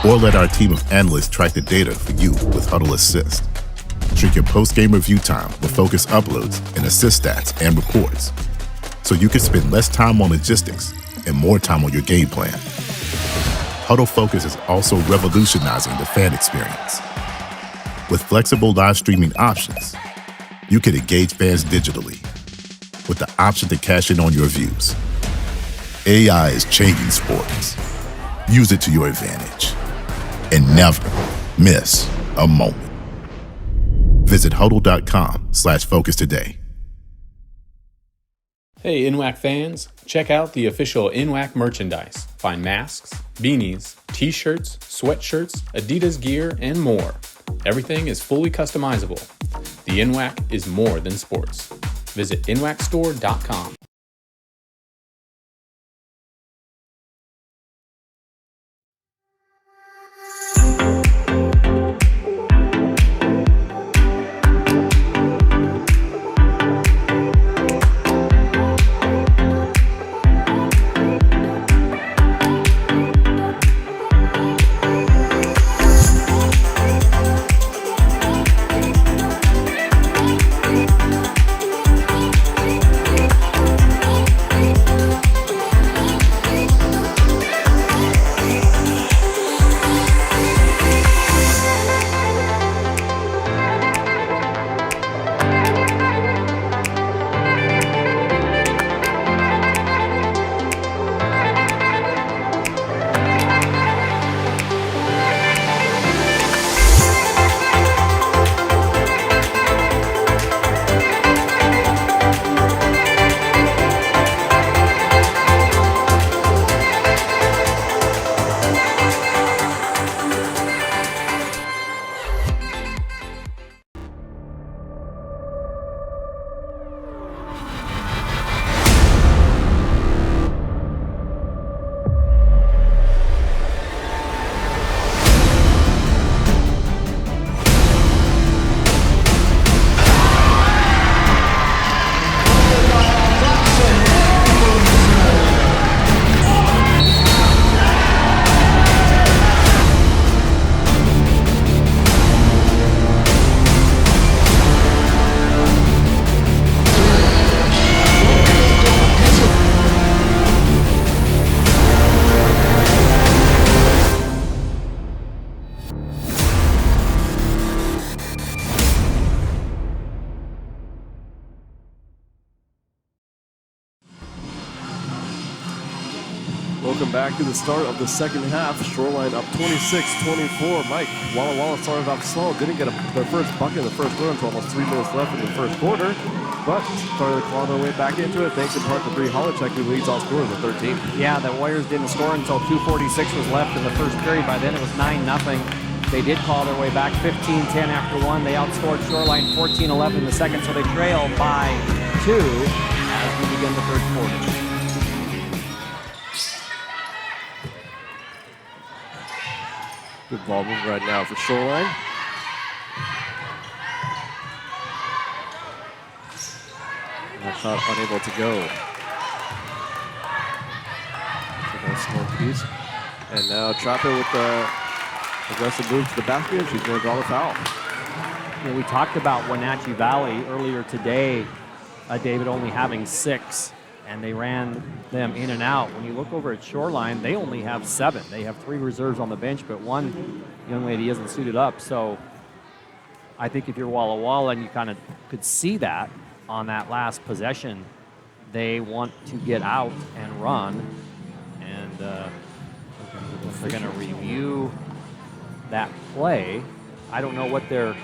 Or let our team of analysts track the data for you with Huddle Assist. Shrink your post-game review time with Focus uploads and assist stats and reports. So you can spend less time on logistics and more time on your game plan. Huddle Focus is also revolutionizing the fan experience. With flexible live streaming options, you can engage fans digitally with the option to cash in on your views. AI is changing sports. Use it to your advantage and never miss a moment. Visit huddle.com/focus today. Hey NWAC fans, check out the official NWAC merchandise. Find masks, beanies, t-shirts, sweatshirts, Adidas gear, and more. Everything is fully customizable. The NWAC is more than sports. Visit nwacstore.com. Welcome back to the start of the second half. Shoreline up 26-24. Mike, Walla Walla started off slow, didn't get their first bucket in the first quarter until almost 3 minutes left in the first quarter, but started to claw their way back into it thanks in part to Bree Holacek, who leads all scorers with 13. Yeah, the Warriors didn't score until 2:46 was left in the first period. By then it was 9-0. They did claw their way back 15-10 after one. They outscored Shoreline 14-11 in the second, so they trail by 2 as we begin the third quarter. Good ball move right now for Shoreline. That shot unable to go. So nice slow piece. And now Trapper with the aggressive move to the basket, and she's going to draw the foul. You know, we talked about Wenatchee Valley earlier today, David, only having 6, and they ran them in and out. When you look over at Shoreline, they only have 7. They have 3 reserves on the bench, but one young lady isn't suited up. So I think if you're Walla Walla, and you kind of could see that on that last possession, they want to get out and run. And they're going to review that play. I don't know what they're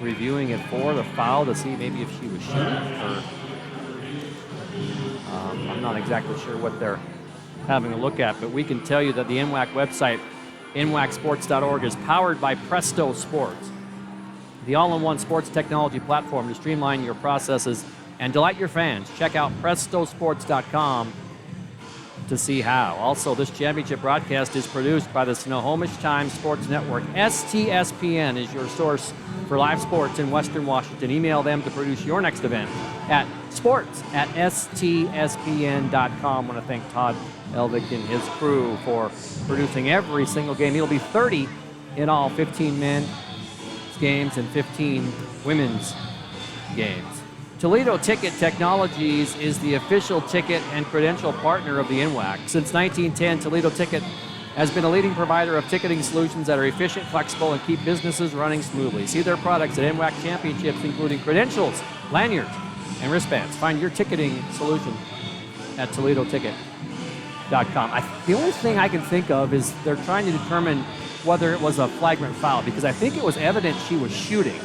reviewing it for, the foul, to see maybe if she was shooting, or I'm not exactly sure what they're having a look at, but we can tell you that the NWAC website, nwacsports.org, is powered by Presto Sports, the all-in-one sports technology platform to streamline your processes and delight your fans. Check out prestosports.com to see how. Also, this championship broadcast is produced by the Snohomish Times Sports Network. STSPN is your source for live sports in Western Washington. Email them to produce your next event at sports@stspn.com. I want to thank Todd Elvick and his crew for producing every single game. It'll be 30 in all, 15 men's games and 15 women's games. Toledo Ticket Technologies is the official ticket and credential partner of the NWAC. Since 1910, Toledo Ticket has been a leading provider of ticketing solutions that are efficient, flexible, and keep businesses running smoothly. See their products at NWAC Championships, including credentials, lanyards, and wristbands. Find your ticketing solution at ToledoTicket.com. The only thing I can think of is they're trying to determine whether it was a flagrant foul, because I think it was evident she was shooting.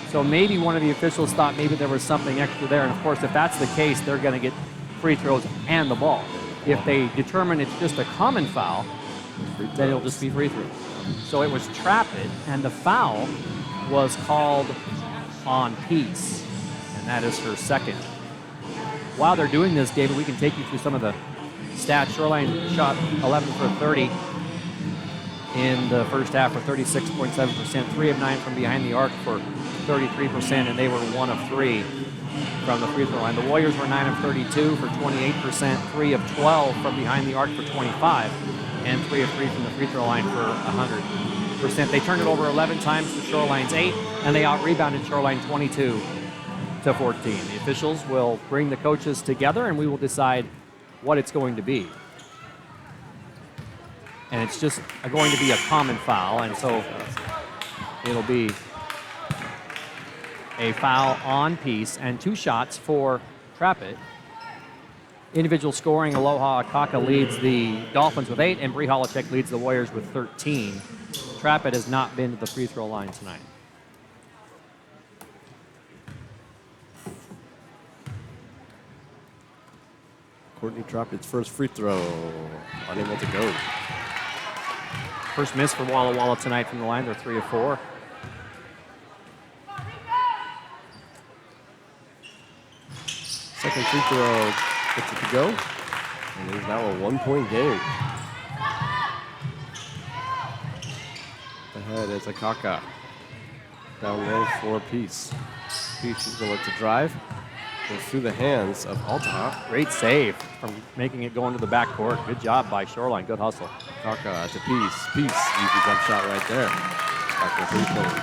So maybe one of the officials thought maybe there was something extra there. And of course, if that's the case, they're going to get free throws and the ball. If they determine it's just a common foul, then it'll just be free throws. So it was Trappett, and the foul was called on Peace, and that is her second. While they're doing this, David, we can take you through some of the stats. Shoreline shot 11 for 30 in the first half for 36.7%, 3 of 9 from behind the arc for 33%, and they were 1 of 3 from the free throw line. The Warriors were 9 of 32 for 28%, 3 of 12 from behind the arc for 25, and 3 of 3 from the free throw line for 100%. They turned it over 11 times to Shoreline's 8, and they out-rebounded Shoreline 22 to 14. The officials will bring the coaches together, and we will decide what it's going to be. And it's just going to be a common foul, and so it'll be a foul on Peace and 2 shots for Trappett. Individual scoring, Aloha Akaka leads the Dolphins with 8, and Bree Holacek leads the Warriors with 13. Trappett has not been to the free throw line tonight. Courtney Trappett's first free throw, unable to go. First miss for Walla Walla tonight from the line. They're 3 of 4. Second free throw gets it to go, and it is now a 1-point game. Ahead is Akaka. Down low for Peace. Peace is going to look to drive. Goes through the hands of Altaha. Great save from making it go into the backcourt. Good job by Shoreline. Good hustle. Akaka to Peace. Peace, easy jump shot right there. Back to 3-point.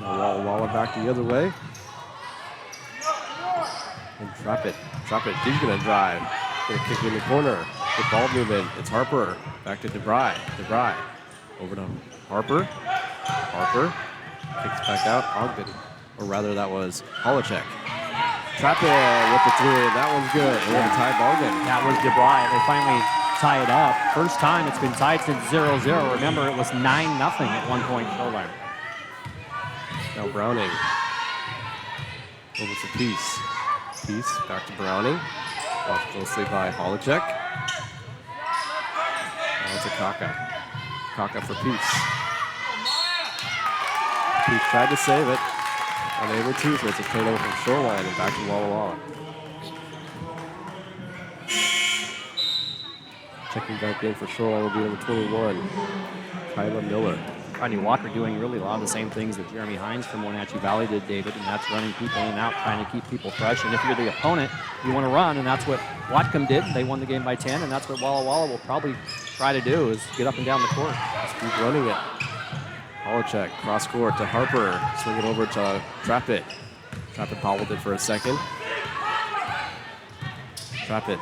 Now Walla back the other way. And Trappett, he's going to drive. Going to kick it in the corner. Good ball movement. It's Harper. Back to DeBry. DeBry. Over to Harper. Harper. Kicks back out. Ogden. Or rather, that was Holacek. Trap it with the three. That one's good. We're going to tie ball game. That was DeBry. They finally tie it up. First time it's been tied since 0-0. Remember, it was 9-0 at one point Shoreline. Now Browning. Over to Peace. Peace back to Browning. Watched closely by Holacek. Now it's a Kaka. Kaka for Peace. Peace tried to save it. Unable to, so it's a turnover from Shoreline and back to Walla Walla. Checking back in for Shoreline will be number 21, Kyla Miller. Rodney Walker doing really a lot of the same things that Jeremy Hines from Wenatchee Valley did, David, and that's running people in and out, trying to keep people fresh. And if you're the opponent, you want to run, and that's what Watcom did. They won the game by 10, and that's what Walla Walla will probably try to do, is get up and down the court. Just keep running it. Holacek, cross court to Harper. Swing it over to Trappett. Trappett bobbled it for a second. Trappett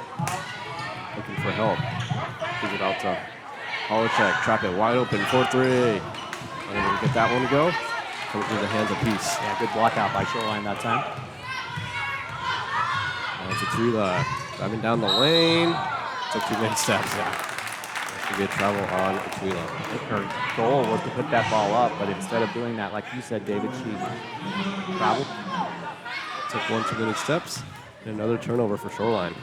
looking for help. Gives it out to Holacek. Trappett wide open, 4-3. Unable to get that one to go. Comes through the hands of Peace. Yeah, good block out by Shoreline that time. And it's a Tuila driving down the lane. Took too many steps. Yeah. To get travel on Tuila. Her goal was to put that ball up, but instead of doing that, like you said, David, she traveled. Took one too many steps. And another turnover for Shoreline.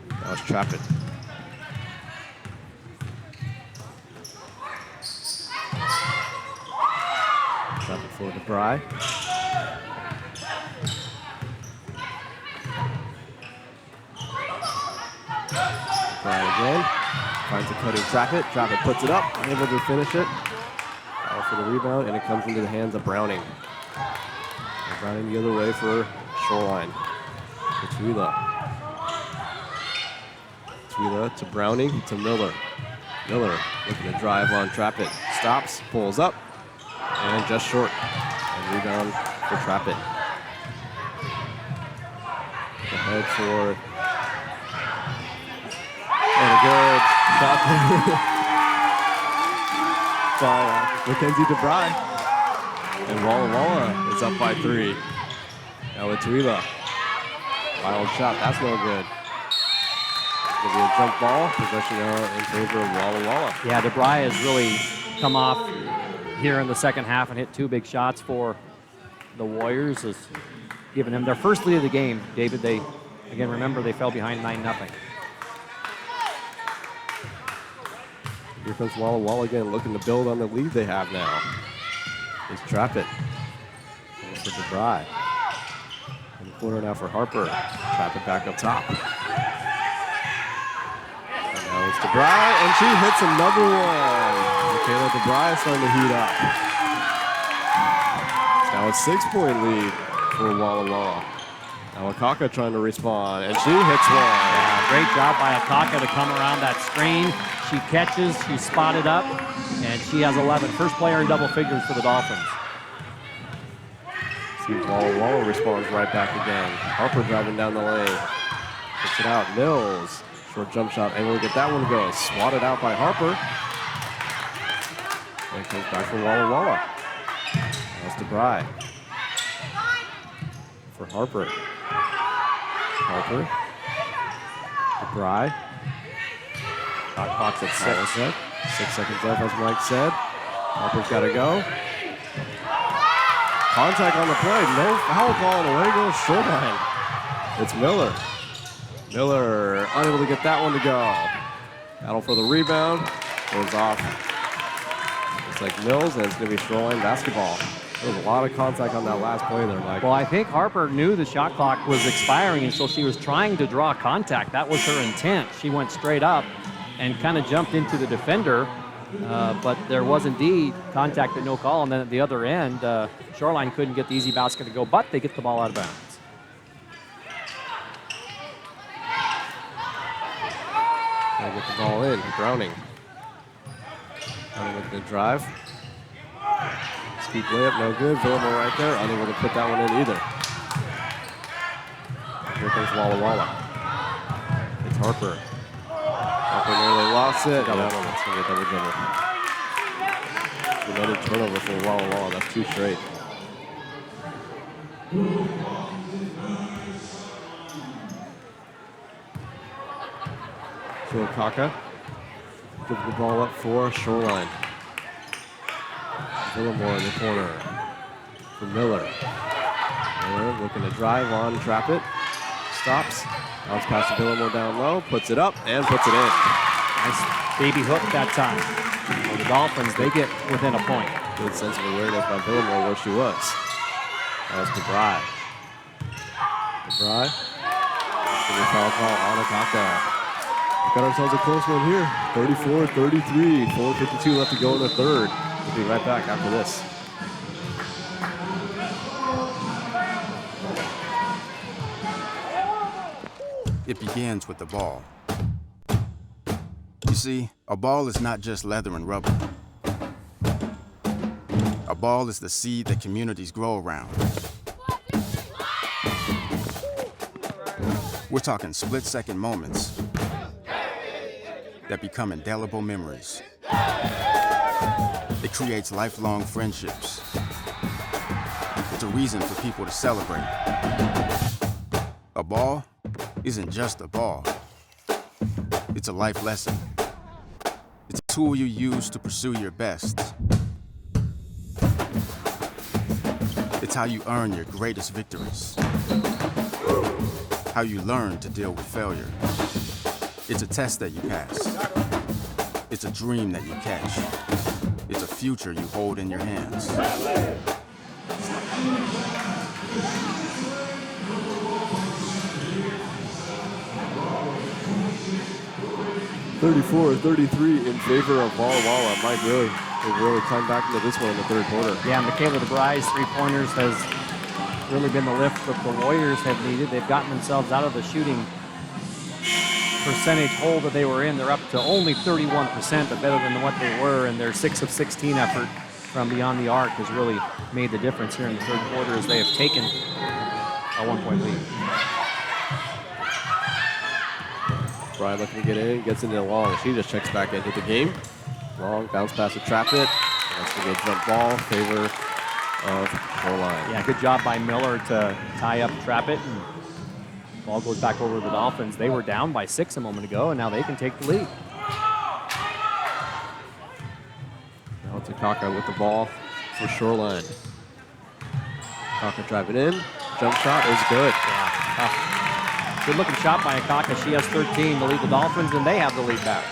Now it's Trappett. Trappett for DeBry. DeBry again. Finds a cutting Trappett. Trappett puts it up. Unable to finish it. Foul for the rebound, and it comes into the hands of Browning. And Browning the other way for Shoreline. To Tuila. Tuila to Browning to Miller. Miller looking to drive on Trappett. Stops, pulls up, and just short. And rebound for Trappett. Ahead for and a good shot by Mackenzie DeBry. And Walla Walla is up by 3. Now with Tuila. Wild shot, that's no good. It's going to be a jump ball. Possession in favor of Walla Walla. Yeah, DeBry has really come off here in the second half and hit 2 big shots for the Warriors. Has given them their first lead of the game. David, they, again, remember they fell behind 9-0. Here comes Walla Walla again, looking to build on the lead they have now. It's Trappett. And for DeBry. In the corner now for Harper. Trappett back up top. And now it's DeBry, and she hits another one. Michaela DeBry is starting to heat up. It's now a 6-point lead for Walla Walla. Now Akaka trying to respond, and she hits one. Yeah, great job by Akaka to come around that screen. She catches, she's spotted up, and she has 11. First player in double figures for the Dolphins. See Walla Walla responds right back again. Harper driving down the lane. Puts it out, Mills. Short jump shot, able to get that one to go. Swatted out by Harper. And it comes back for Walla Walla. That's DeBry. For Harper. Harper. DeBry. Shot clock's at 6. 6 seconds left, as Mike said. Harper's got to go. Contact on the play. No foul call, and away goes Shoreline. It's Miller. Miller unable to get that one to go. Battle for the rebound. Goes off. It's like Mills, and it's going to be Shoreline basketball. There was a lot of contact on that last play there, Mike. Well, I think Harper knew the shot clock was expiring, and so she was trying to draw contact. That was her intent. She went straight up and kind of jumped into the defender, but there was indeed contact but no call. And then at the other end, Shoreline couldn't get the easy basket to go, but they get the ball out of bounds. Trying to get the ball in. Browning. Browning with the drive. Scoop layup, no good. Villamore right there, unable to put that one in either. Here comes Walla Walla. It's Harper. nearly lost it. Yeah, that's going to be a double dribble. Another turnover for Walla Walla. That's 2 straight. So Kaka gives the ball up for Shoreline. Villamore in the corner for Miller. Miller looking to drive on, trap it. Stops. Bounce pass to Villamore down low, puts it up, and puts it in. Nice baby hook that time. For the Dolphins, they get within a point. Good sense of awareness by Villamore where she was. That was DeBry. DeBry. Give a foul call on Akaka. We've got ourselves a close one here. 34-33. 4:52 left to go in the third. We'll be right back after this. It begins with the ball. You see, a ball is not just leather and rubber. A ball is the seed that communities grow around. We're talking split-second moments that become indelible memories. It creates lifelong friendships. It's a reason for people to celebrate. A ball isn't just a ball. It's a life lesson. It's a tool you use to pursue your best. It's how you earn your greatest victories. How you learn to deal with failure. It's a test that you pass. It's a dream that you catch. It's a future you hold in your hands. 34-33 in favor of Walla Walla. Mike really climbed back into this one in the third quarter. Yeah, Michaela DeBry's three-pointers has really been the lift that the Warriors have needed. They've gotten themselves out of the shooting percentage hole that they were in. They're up to only 31%, but better than what they were, and their 6 of 16 effort from beyond the arc has really made the difference here in the third quarter as they have taken a 1-point lead. Brian looking to get in, gets into Long. She just checks back into the game. Long bounce pass to trap it. That's a good jump ball, favor of Shoreline. Yeah, good job by Miller to tie up, trap it, and ball goes back over to the Dolphins. They were down by 6 a moment ago, and now they can take the lead. Now to Kaka with the ball for Shoreline. Kaka driving in. Jump shot is good. Yeah, tough. Good looking shot by Akaka. She has 13 to lead the Dolphins, and they have the lead back.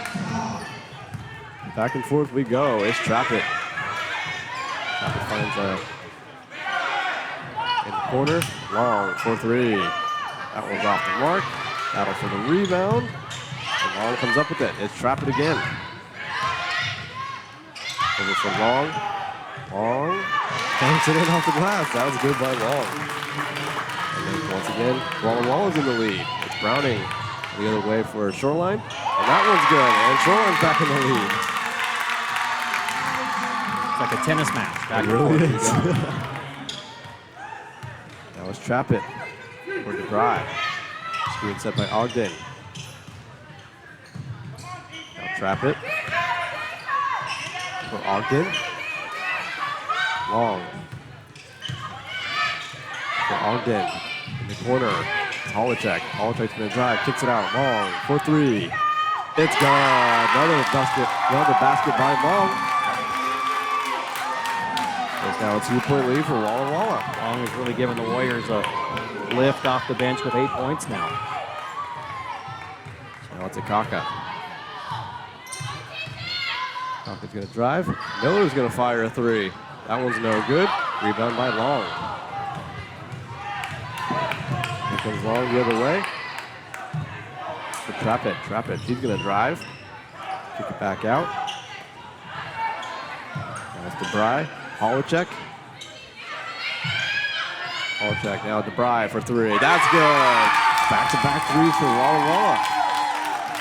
Back and forth we go. It's Trappett. Trappett finds in the corner. Long for 3. That one's off the mark. Battle for the rebound. And Long comes up with it. It's Trappett again. Over for Long. Long. Banks it in off the glass. That was good by Long. And then once again, Walla Walla's in the lead. It's Browning the other way for Shoreline. And that one's good. And Shoreline's back in the lead. It's like a tennis match. Back It and really forth. is. That was Trappett for the drive. Screen set by Ogden. Now Trappett for Ogden. Long for Ogden in the corner. Holacek. Holacek's going to drive, kicks it out. Long for 3. It's gone. Another basket by Long. It's now a 2-point lead for Walla Walla. Long has really given the Warriors a lift off the bench with 8 points now. So now it's Akaka. Akaka's going to drive. Miller's going to fire a 3. That one's no good. Rebound by Long. Here comes Long the other way. For Trappett. Trappett, she's going to drive. Kick it back out. Now it's DeBry. Holacek. Holacek now DeBry for 3. That's good. Back-to-back threes for Walla Walla.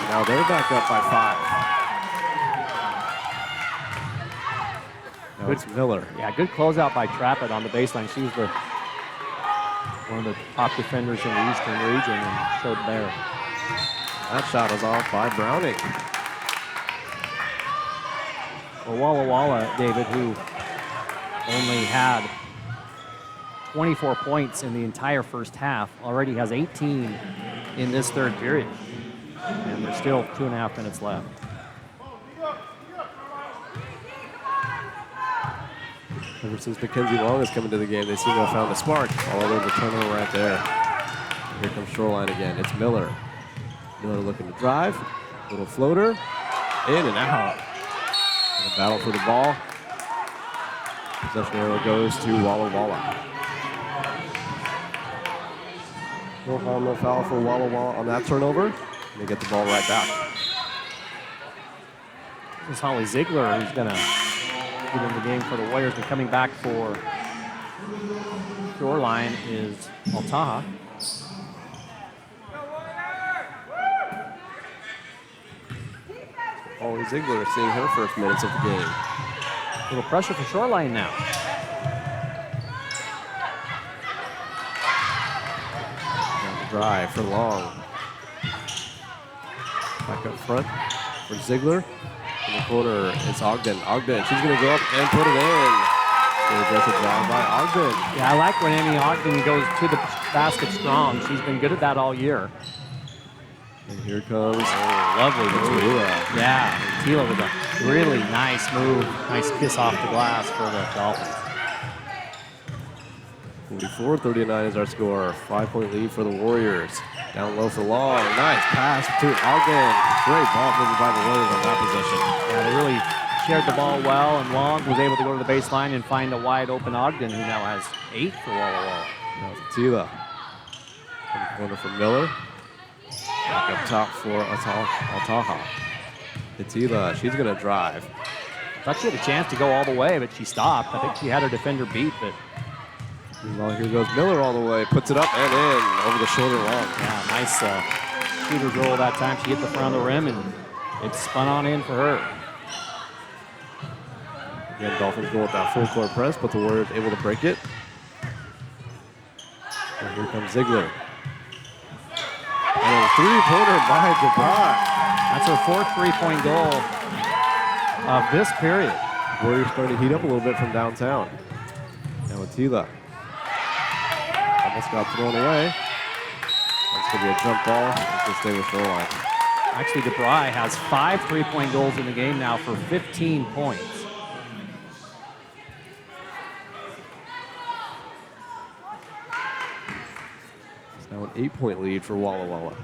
Now they're back up by 5. Now it's Miller. Yeah, good closeout by Trappett on the baseline. She was one of the top defenders in the Eastern region and showed there. That shot was off by Browning. Well, Walla Walla, David, who only had 24 points in the entire first half, already has 18 in this third period. And there's still 2.5 minutes left. Ever since Mackenzie Long has come into the game, they seem to have found the spark. Although there's a turnover right there. Here comes Shoreline again. It's Miller. Miller looking to drive. Little floater. In and out. And a battle for the ball. Possession arrow goes to Walla Walla. No harm, no foul for Walla Walla on that turnover. And they get the ball right back. This is Holly Ziegler, who's going to get in the game for the Warriors. And coming back for Shoreline is Altaha. Holly Ziegler is seeing her first minutes of the game. A little pressure for Shoreline now. Drive for Long. Back up front for Ziegler. In the corner, it's Ogden. Ogden, she's going to go up and put it in. Aggressive drive by Ogden. Yeah, I like when Amy Ogden goes to the basket strong. She's been good at that all year. And here comes Lovely. Yeah, Tila with a really nice move. Nice kiss off the glass for the Dolphins. 44-39 is our score. 5-point lead for the Warriors. Down low for Long. Nice pass to Ogden. Great ball movement by the Warriors on that possession. Yeah, they really shared the ball well, and Long was able to go to the baseline and find a wide open Ogden, who now has 8 for Walla Walla. Now it's Tila. In the corner for Miller. Back up top for Altaha. It's Tila. She's going to drive. Thought she had a chance to go all the way, but she stopped. I think she had her defender beat, but well, here goes Miller all the way. Puts it up and in over the shoulder Long. yeah, nice shooter's roll that time. She hit the front of the rim, and it spun on in for her. Again, Dolphins go with that full court press, but the Warriors able to break it. And here comes Ziegler. And a three-pointer by DeBry. That's her 4th 3-point goal of this period. Warriors starting to heat up a little bit from downtown. Now with Tila. Almost got thrown away. That's going to be a jump ball. It's going to stay with Shoreline. Actually, DeBry has 5 3-point goals in the game now for 15 points. It's now an 8-point lead for Walla Walla.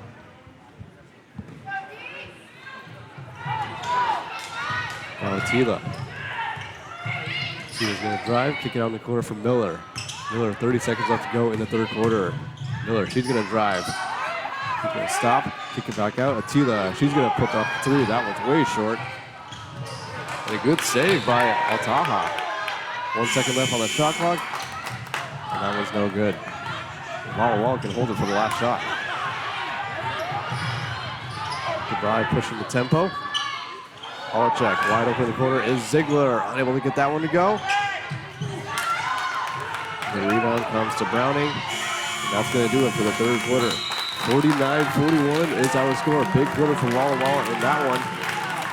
Now with Tila. Tila's going to drive, kick it out in the corner for Miller. Miller, 30 seconds left to go in the third quarter. Miller, she's going to drive. She's going to stop, kick it back out. Atila, she's going to put up 3. That one's way short. And a good save by Altaha. 1 second left on the shot clock. And that was no good. Walla Walla can hold it for the last shot. DeBry pushing the tempo. Check. Wide open in the corner is Ziegler. Unable to get that one to go. The rebound comes to Browning. And that's going to do it for the third quarter. 49-41 is our score. Big quarter for Walla Walla in that one.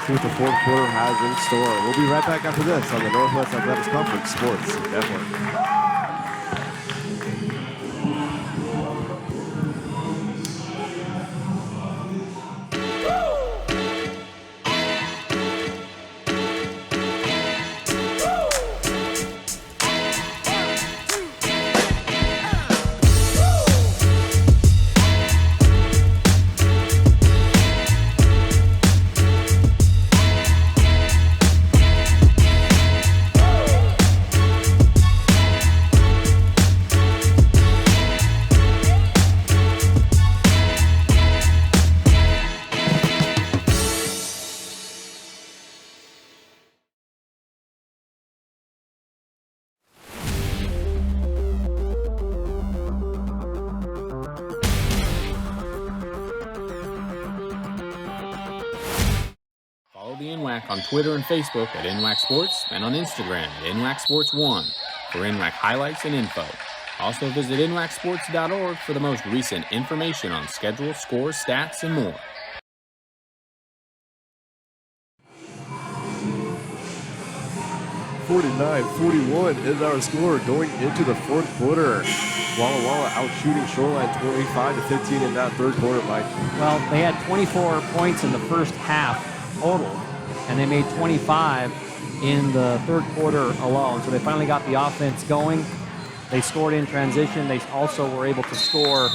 See what the fourth quarter has in store. We'll be right back after this on the Northwest Athletics Conference Sports Network. The NWAC on Twitter and Facebook at NWAC Sports and on Instagram at NWAC Sports 1 for NWAC highlights and info. Also visit NWACsports.org for the most recent information on schedule, scores, stats, and more. 49-41 is our score going into the fourth quarter. Walla Walla out shooting Shoreline 25-15 in that third quarter, Mike. Well, they had 24 points in the first half total, and they made 25 in the third quarter alone. So they finally got the offense going. They scored in transition. They also were able to score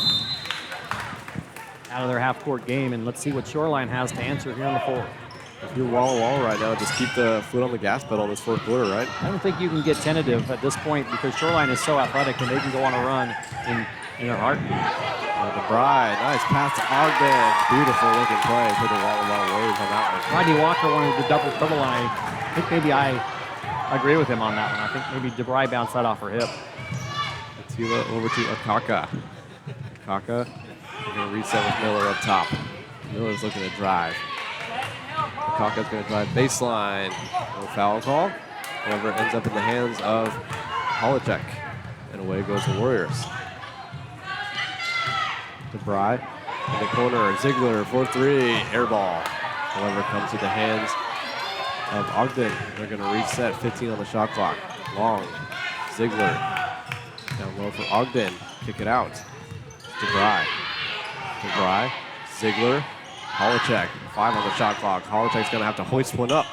out of their half-court game. And let's see what Shoreline has to answer here in the fourth. If you're Walla Walla right now, just keep the foot on the gas pedal in this fourth quarter, right? I don't think you can get tentative at this point because Shoreline is so athletic and they can go on a run in their heartbeat. DeBry, nice pass to Ogden. Beautiful looking play for the Walla Walla Warriors on that one. Rodney Walker wanted the double-double, and I think maybe I agree with him on that one. I think maybe DeBry bounced that off her hip. Tila over to Akaka. Akaka, we're going to reset with Miller up top. Miller's looking to drive. Akaka's going to drive baseline. No foul call. However, it ends up in the hands of Holacek. And away goes the Warriors. DeBry in the corner. Ziegler for three. Air ball. However, comes to the hands of Ogden. They're going to reset. 15 on the shot clock. Long. Ziegler. Down low for Ogden. Kick it out. DeBry. DeBry. Ziegler. Holacek, 5 on the shot clock. Holacek's going to have to hoist one up.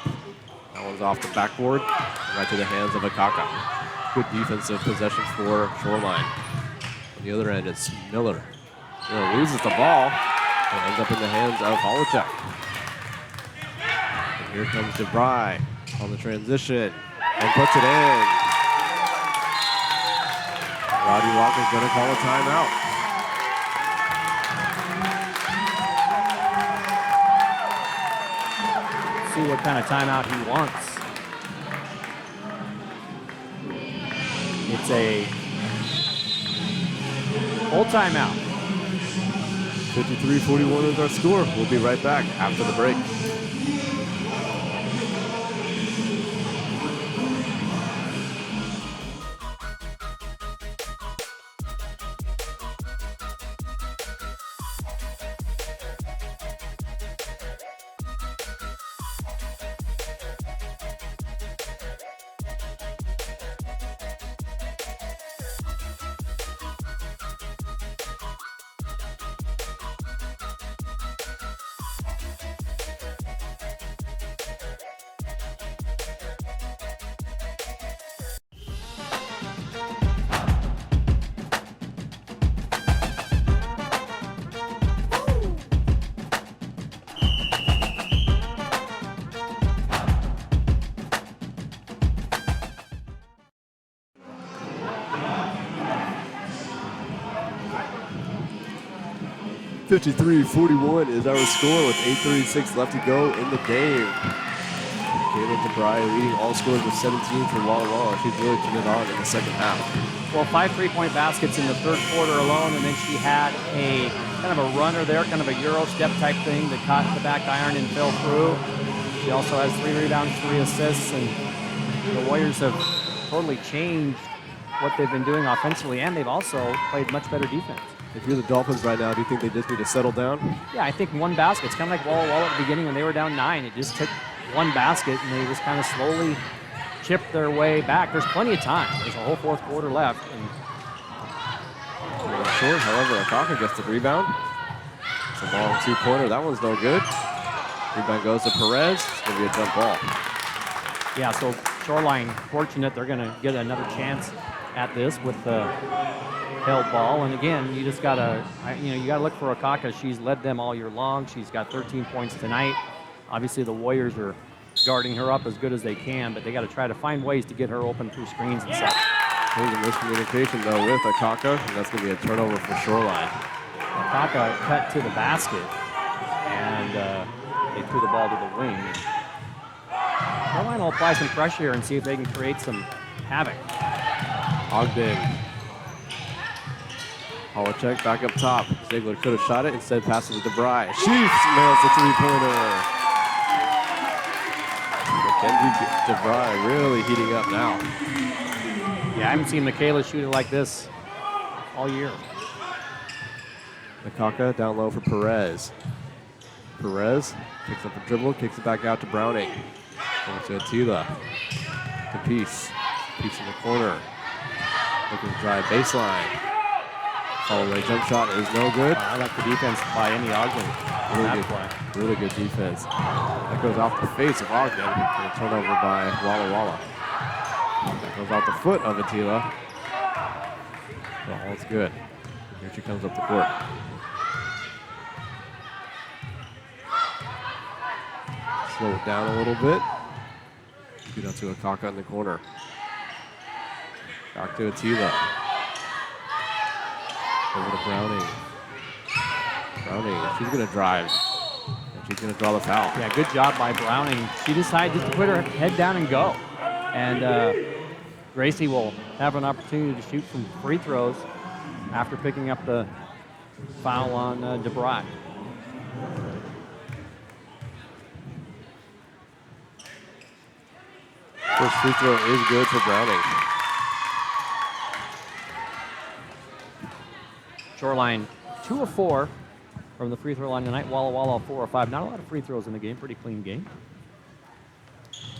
That one's off the backboard, right to the hands of Akaka. Good defensive possession for Shoreline. On the other end, it's Miller. Miller loses the ball and ends up in the hands of Holacek. And here comes DeBry on the transition and puts it in. Roddy Walker's going to call a timeout. See what kind of timeout he wants. It's a full timeout. 53-41 is our score. We'll be right back after the break. (53-41) is our score with 8:36 left to go in the game. Kayla DeBry leading all scores with 17 for Walla Walla. She's really turned it on in the second half. Well, 5 3-point baskets in the third quarter alone, and then she had a kind of a runner there, kind of a Euro step type thing that caught the back iron and fell through. She also has 3 rebounds, 3 assists, and the Warriors have totally changed what they've been doing offensively, and they've also played much better defense. If you're the Dolphins right now, do you think they just need to settle down? Yeah, I think one basket. It's kind of like Walla Walla at the beginning when they were down 9. It just took one basket, and they just kind of slowly chipped their way back. There's plenty of time. There's a whole fourth quarter left. And short, however, Akaka gets the rebound. It's a long two-pointer. That one's no good. Rebound goes to Perez. It's going to be a jump ball. Yeah, so Shoreline fortunate. They're going to get another chance at this with the held ball. And again, you just gotta, you gotta look for Akaka. She's led them all year long. She's got 13 points tonight. Obviously, the Warriors are guarding her up as good as they can, but they got to try to find ways to get her open through screens and such. There's a miscommunication though with Akaka, and that's going to be a turnover for Shoreline. Akaka cut to the basket, and they threw the ball to the wing. Shoreline will apply some pressure here and see if they can create some havoc. Ogden. Holacek back up top. Ziegler could have shot it, instead passes to DeBry. She nails the three-pointer. Mackenzie DeBry really heating up now. Yeah, I haven't seen Michaela shoot it like this all year. Akaka down low for Perez. Perez picks up a dribble, kicks it back out to Browning. Over to Attila. Peace. Peace in the corner. Looking to drive baseline. Follow-away jump shot is no good. I like the defense by Andy Ogden on that play. Really good defense. That goes off the face of Ogden. And a turnover by Walla Walla. That goes off the foot of Attila. Well, all's good. Here she comes up the court. Slow it down a little bit. Get out to Akaka in the corner. Back to Attila. Over to Browning. Browning, she's going to drive. And she's going to draw the foul. Yeah, good job by Browning. She decided just to put her head down and go. And Gracie will have an opportunity to shoot some free throws after picking up the foul on DeBry. First free throw is good for Browning. Shoreline 2 of 4 from the free throw line tonight. Walla Walla 4 of 5. Not a lot of free throws in the game. Pretty clean game.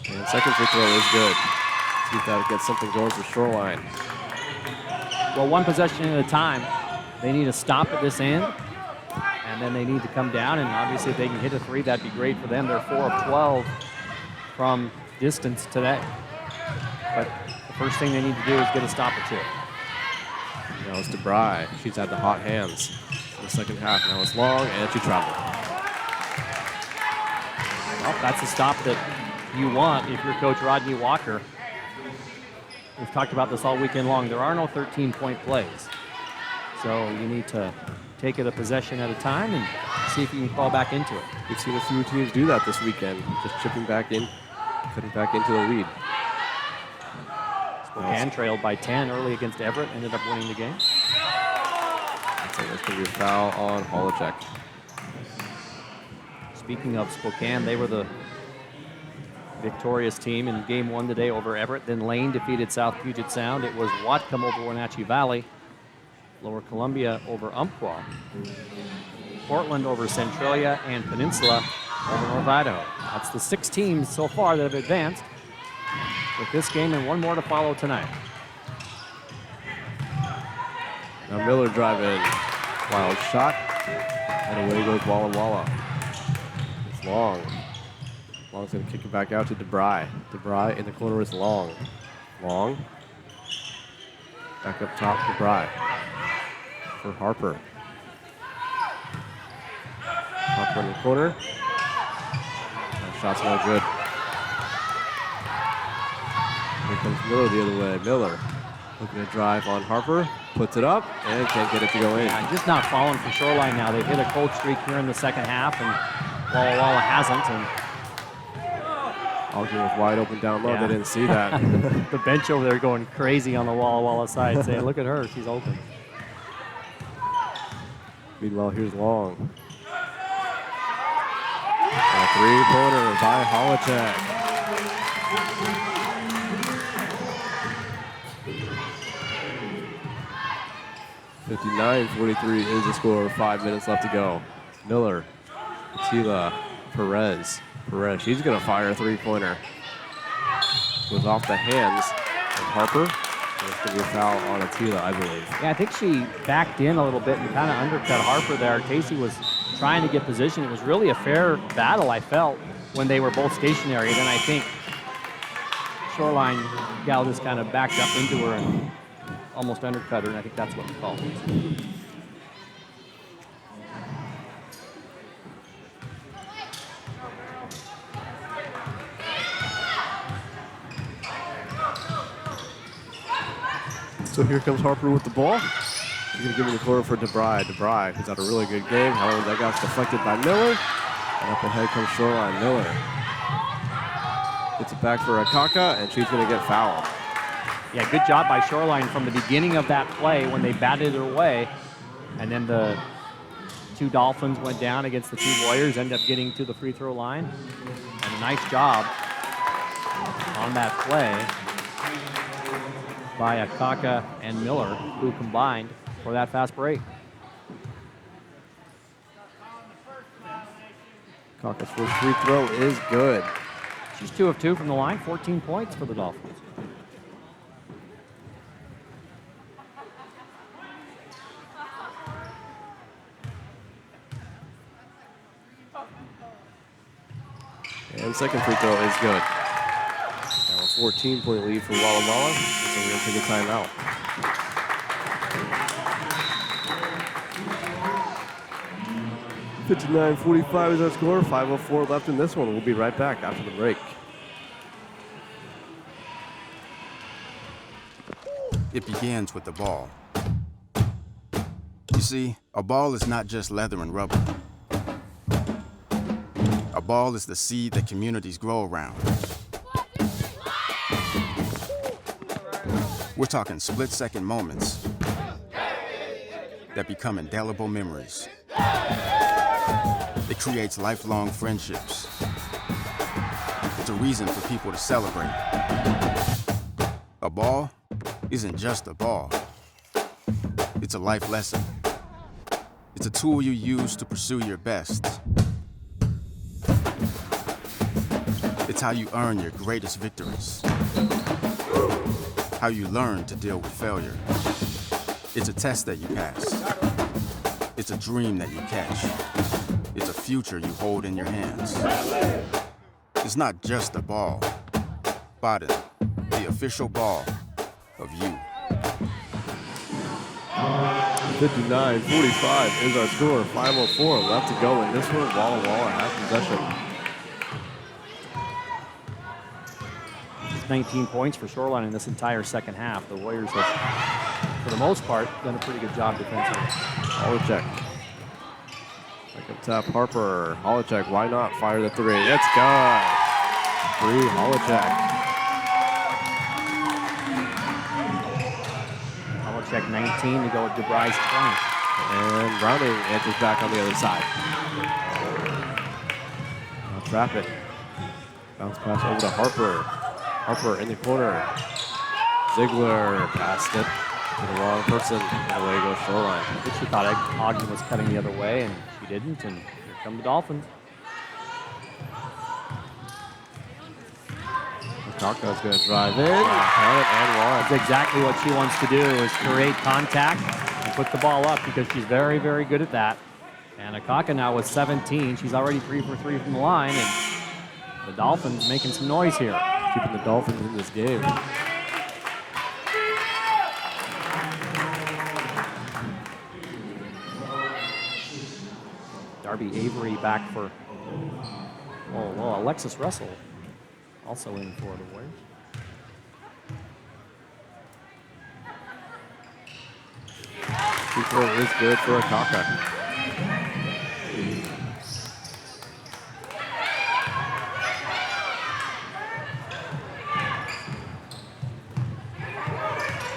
And second free throw is good. See if that gets something going for Shoreline. Well, one possession at a time. They need to stop at this end, and then they need to come down. And obviously, if they can hit a three, that'd be great for them. They're 4 of 12 from distance today. But the first thing they need to do is get a stop or two. Now it's DeBry. She's had the hot hands in the second half. Now it's long, and she traveled. Well, that's a stop that you want if you're Coach Rodney Walker. We've talked about this all weekend long. There are no 13-point plays. So you need to take it a possession at a time and see if you can fall back into it. We've seen a few teams do that this weekend, just chipping back in, cutting back into the lead. Spokane trailed by 10 early against Everett, ended up winning the game. So there's going to be a foul on Holacek. Speaking of Spokane, they were the victorious team in game 1 today over Everett. Then Lane defeated South Puget Sound. It was Whatcom over Wenatchee Valley. Lower Columbia over Umpqua. Portland over Centralia, and Peninsula over North Idaho. That's the 6 teams so far that have advanced, with this game and one more to follow tonight. Now Miller driving, wild shot, and away goes Walla Walla. It's Long. Long's going to kick it back out to DeBry. DeBry in the corner is Long. Long. Back up top, DeBry. For Harper. Harper in the corner. That shot's no good. Here comes Miller the other way. Miller looking to drive on Harper. Puts it up and can't get it to go in. Yeah, just not falling for Shoreline now. They've hit a cold streak here in the second half, and Walla Walla hasn't. And Ogden was wide open down low. Yeah. They didn't see that. the bench over there going crazy on the Walla Walla side, saying, look at her, she's open. Meanwhile, here's Long. And a three-pointer by Holacek. (59-43) is the score. 5 minutes left to go. Miller, Tila, Perez. She's going to fire a three-pointer. Goes off the hands of Harper. There's going to be a foul on Attila, I believe. Yeah, I think she backed in a little bit and kind of undercut Harper there. Casey was trying to get position. It was really a fair battle, I felt, when they were both stationary. Then I think Shoreline gal just kind of backed up into her and almost undercut her, and I think that's what the call was. So here comes Harper with the ball. He's going to give me the corner for DeBry. DeBry, who's had a really good game. However, that got deflected by Miller. And up ahead comes Shoreline. Miller gets it back for Akaka, and she's going to get fouled. Yeah, good job by Shoreline from the beginning of that play when they batted it away. And then the 2 Dolphins went down against the 2 Warriors, ended up getting to the free throw line. And a nice job on that play by Akaka and Miller, who combined for that fast break. Akaka's first free throw is good. She's 2 of 2 from the line, 14 points for the Dolphins. And second free throw is good. Now a 14-point lead for Walla Walla, so we're going to take a timeout. $59-45 is our score. 5:04 left in this one. We'll be right back after the break. It begins with the ball. You see, a ball is not just leather and rubber. A ball is the seed that communities grow around. We're talking split-second moments that become indelible memories. It creates lifelong friendships. It's a reason for people to celebrate. A ball isn't just a ball. It's a life lesson. It's a tool you use to pursue your best. It's how you earn your greatest victories. How you learn to deal with failure. It's a test that you pass. It's a dream that you catch. It's a future you hold in your hands. It's not just a ball. Biden, the official ball of you. 59-45 is our score. 5:04 left to go in this one. Walla Walla has possession. 19 points for Shoreline in this entire second half. The Warriors have, for the most part, done a pretty good job defensively. Holacek. Back up top, Harper. Holacek, why not fire the three? It's good. Free Holacek. Holacek 19 to go with DeBry's 20. And Browning answers back on the other side. Now trap it. Bounce pass over to Harper. Harper in the corner. Ziegler passed it to the wrong person. And away goes Shoreline. I think she thought Ogden was cutting the other way, and she didn't, and here come the Dolphins. Kaka's going to drive in. Count it and one. That's exactly what she wants to do, is create contact and put the ball up, because she's very, very good at that. And Akaka now with 17. She's already 3 for 3 from the line, and the Dolphins making some noise here. Keeping the Dolphins in this game. Darby Avery back for, well, Alexis Russell also in for the Warriors. Free throw is good for Akaka.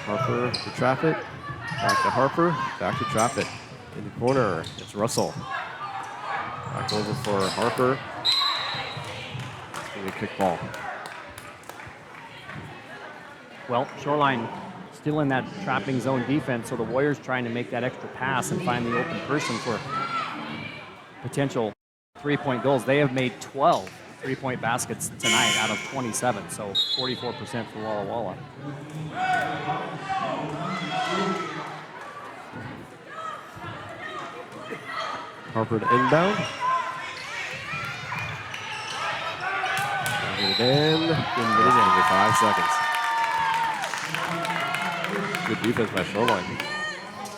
Harper to trap it. Back to Harper. Back to trap it. In the corner, it's Russell. Back over for Harper. It's going to be a kick ball. Well, Shoreline still in that trapping zone defense, so the Warriors trying to make that extra pass and find the open person for potential three-point goals. They have made 12 three-point baskets tonight out of 27, so 44% for Walla Walla. Harper to inbound. Get it in. Didn't get it in. 5 seconds. Good defense by Shoreline.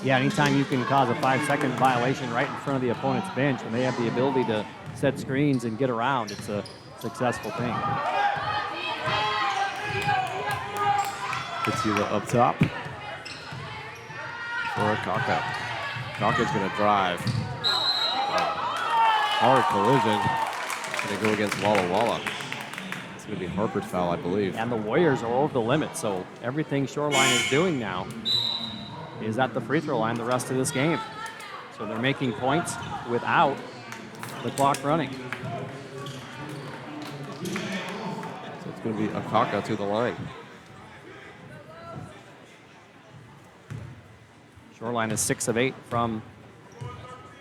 Yeah, anytime you can cause a 5-second violation right in front of the opponent's bench when they have the ability to set screens and get around, it's a successful thing. Katsila up top for Akaka. Akaka's going to drive. Hard collision. Going to go against Walla Walla. It's going to be Harper's foul, I believe. And the Warriors are over the limit, so everything Shoreline is doing now is at the free throw line the rest of this game. So they're making points without the clock running. So it's going to be Akaka to the line. Shoreline is 6 of 8 from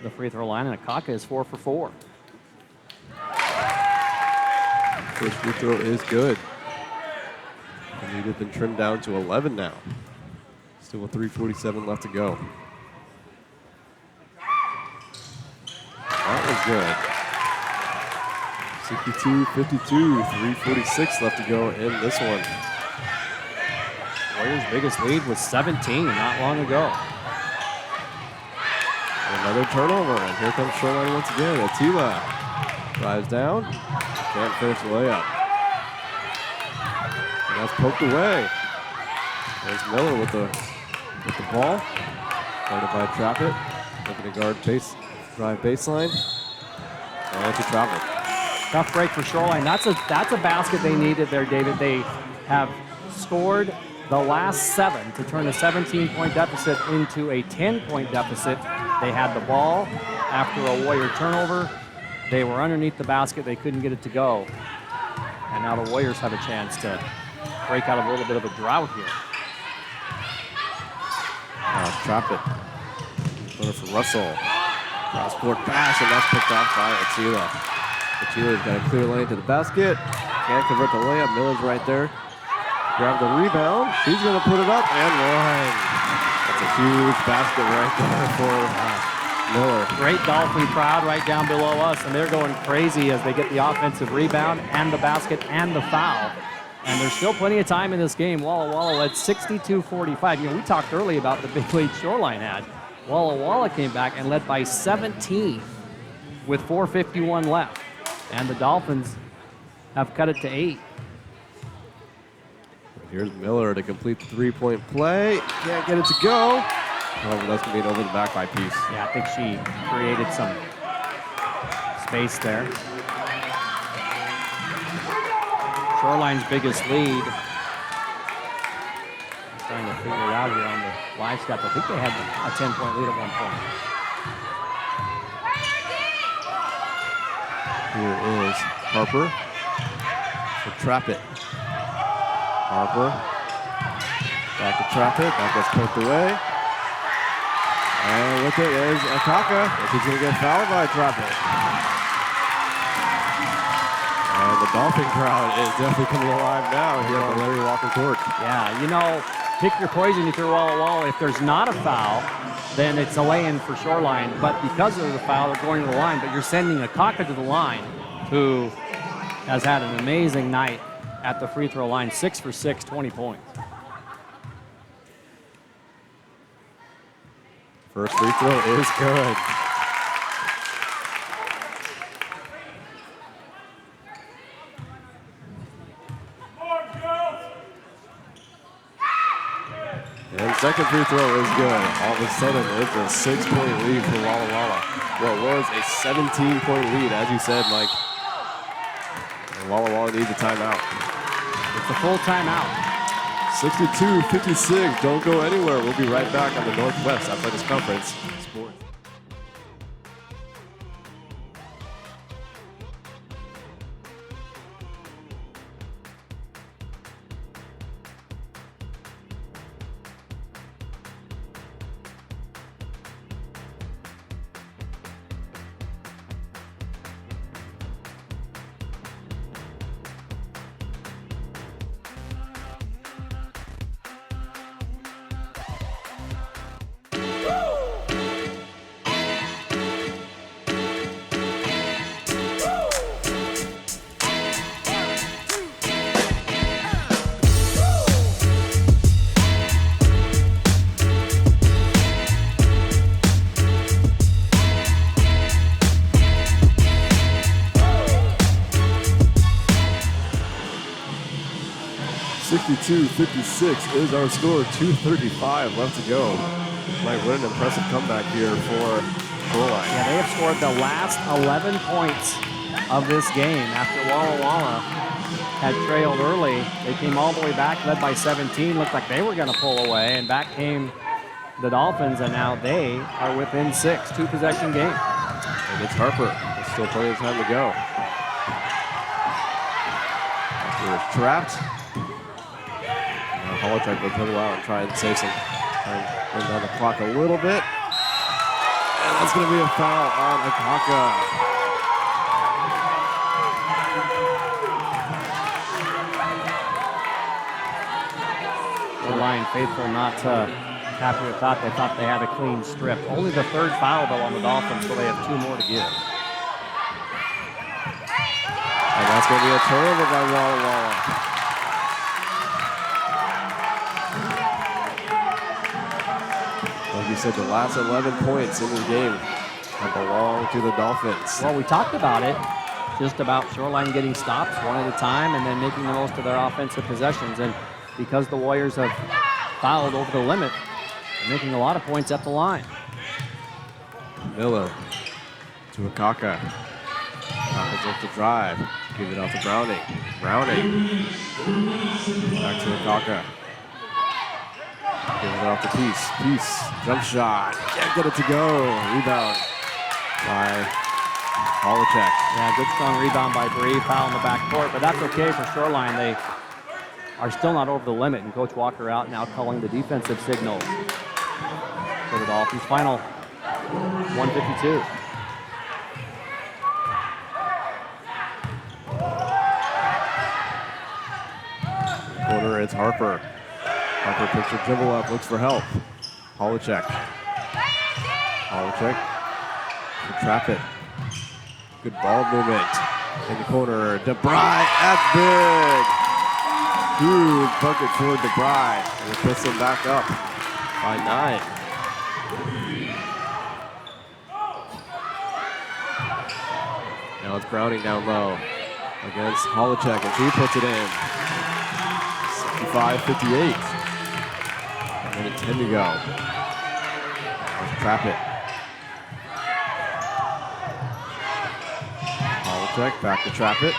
the free throw line, and Akaka is 4 for 4. First free throw is good. The lead has been trimmed down to 11 now. Still with 3:47 left to go. That was good. 62-52, 3:46 left to go in this one. Warriors' biggest lead was 17 not long ago. Another turnover, and here comes Shoreline once again. Attila drives down, can't finish the layup. And that's poked away. There's Miller with the ball. Guarded by Trappett. Looking to guard drive baseline. And to Trappett. Tough break for Shoreline. That's a basket they needed there, David. They have scored the last 7 to turn a 17-point deficit into a 10-point deficit. They had the ball after a Warrior turnover. They were underneath the basket. They couldn't get it to go. And now the Warriors have a chance to break out of a little bit of a drought here. Trappett. Runner for Russell. Cross-court pass, and that's picked off by Attila. Attila's got a clear lane to the basket. Can't convert the layup. Miller's right there. Grab the rebound. She's going to put it up and one. That's a huge basket right there for Miller. Great Dolphin crowd right down below us, and they're going crazy as they get the offensive rebound and the basket and the foul. And there's still plenty of time in this game. Walla Walla led 62-45. You know, we talked early about the big lead Shoreline had. Walla Walla came back and led by 17 with 4:51 left. And the Dolphins have cut it to 8. Here's Miller to complete the three-point play. Can't get it to go. However, that's going to be an over-the-back-by piece. Yeah, I think she created some space there. Shoreline's biggest lead. I'm trying to figure it out here on the live stats. I think they had a 10-point lead at one point. Here is Harper for Trappett. Harper. Back to Trappett. That gets poked away. And with it is Akaka. He's going to get fouled by Trappett. And the Dolphin crowd is definitely coming alive now here on Larry Walker Court. Yeah, you know, pick your poison if you're Walla Walla. If there's not a foul, then it's a lay-in for Shoreline. But because of the foul, they're going to the line. But you're sending Akaka to the line, who has had an amazing night at the free throw line. 6 for 6, 20 points. First free throw is good. And second free throw is good. All of a sudden, it's a 6-point lead for Walla Walla. What was a 17-point lead, as you said, Mike. And Walla Walla needs a timeout. It's a full timeout. 62-56. Don't go anywhere. We'll be right back on the Northwest Athletics Conference Sports. .56 is our score. 2:35 left to go. Might win an impressive comeback here for Shoreline. Yeah, they have scored the last 11 points of this game after Walla Walla had trailed early. They came all the way back, led by 17. Looked like they were going to pull away, and back came the Dolphins, and now they are within 6. 2-possession game. And it's Harper. There's still plenty of time to go. After it's trapped. Holler tried to dribble out and try and save some time, bring down the clock a little bit. And that's going to be a foul on Akaka. Shoreline faithful not happy with that. They thought they had a clean strip. Only the third foul, though, on the Dolphins, so they have 2 more to give. And that's going to be a turnover by Walla Walla. Like you said, the last 11 points in this game have belonged to the Dolphins. Well, we talked about it, just about Shoreline getting stops one at a time and then making the most of their offensive possessions. And because the Warriors have fouled over the limit, they're making a lot of points at the line. Miller to Akaka. Akaka's up to drive. Give it out to Browning. Browning. Back to Akaka. Give it off to Peace. Peace. Jump shot. Can't get it to go. Rebound by Polachek. Yeah, good strong rebound by Bree. Foul in the backcourt, but that's okay for Shoreline. They are still not over the limit, and Coach Walker out now calling the defensive signal for the Dolphins. Final 152. Corner, it's Harper. Harper picks her dribble up, looks for help. Polachek. Polachek can trap it. Good ball movement. In the corner, DeBry, that's big. Huge bucket for DeBry. And it puts them back up by 9. Now it's Browning down low against Polachek, and she puts it in. 65-58. 1:10 to go. Let's trap it. Polachek back to trap it.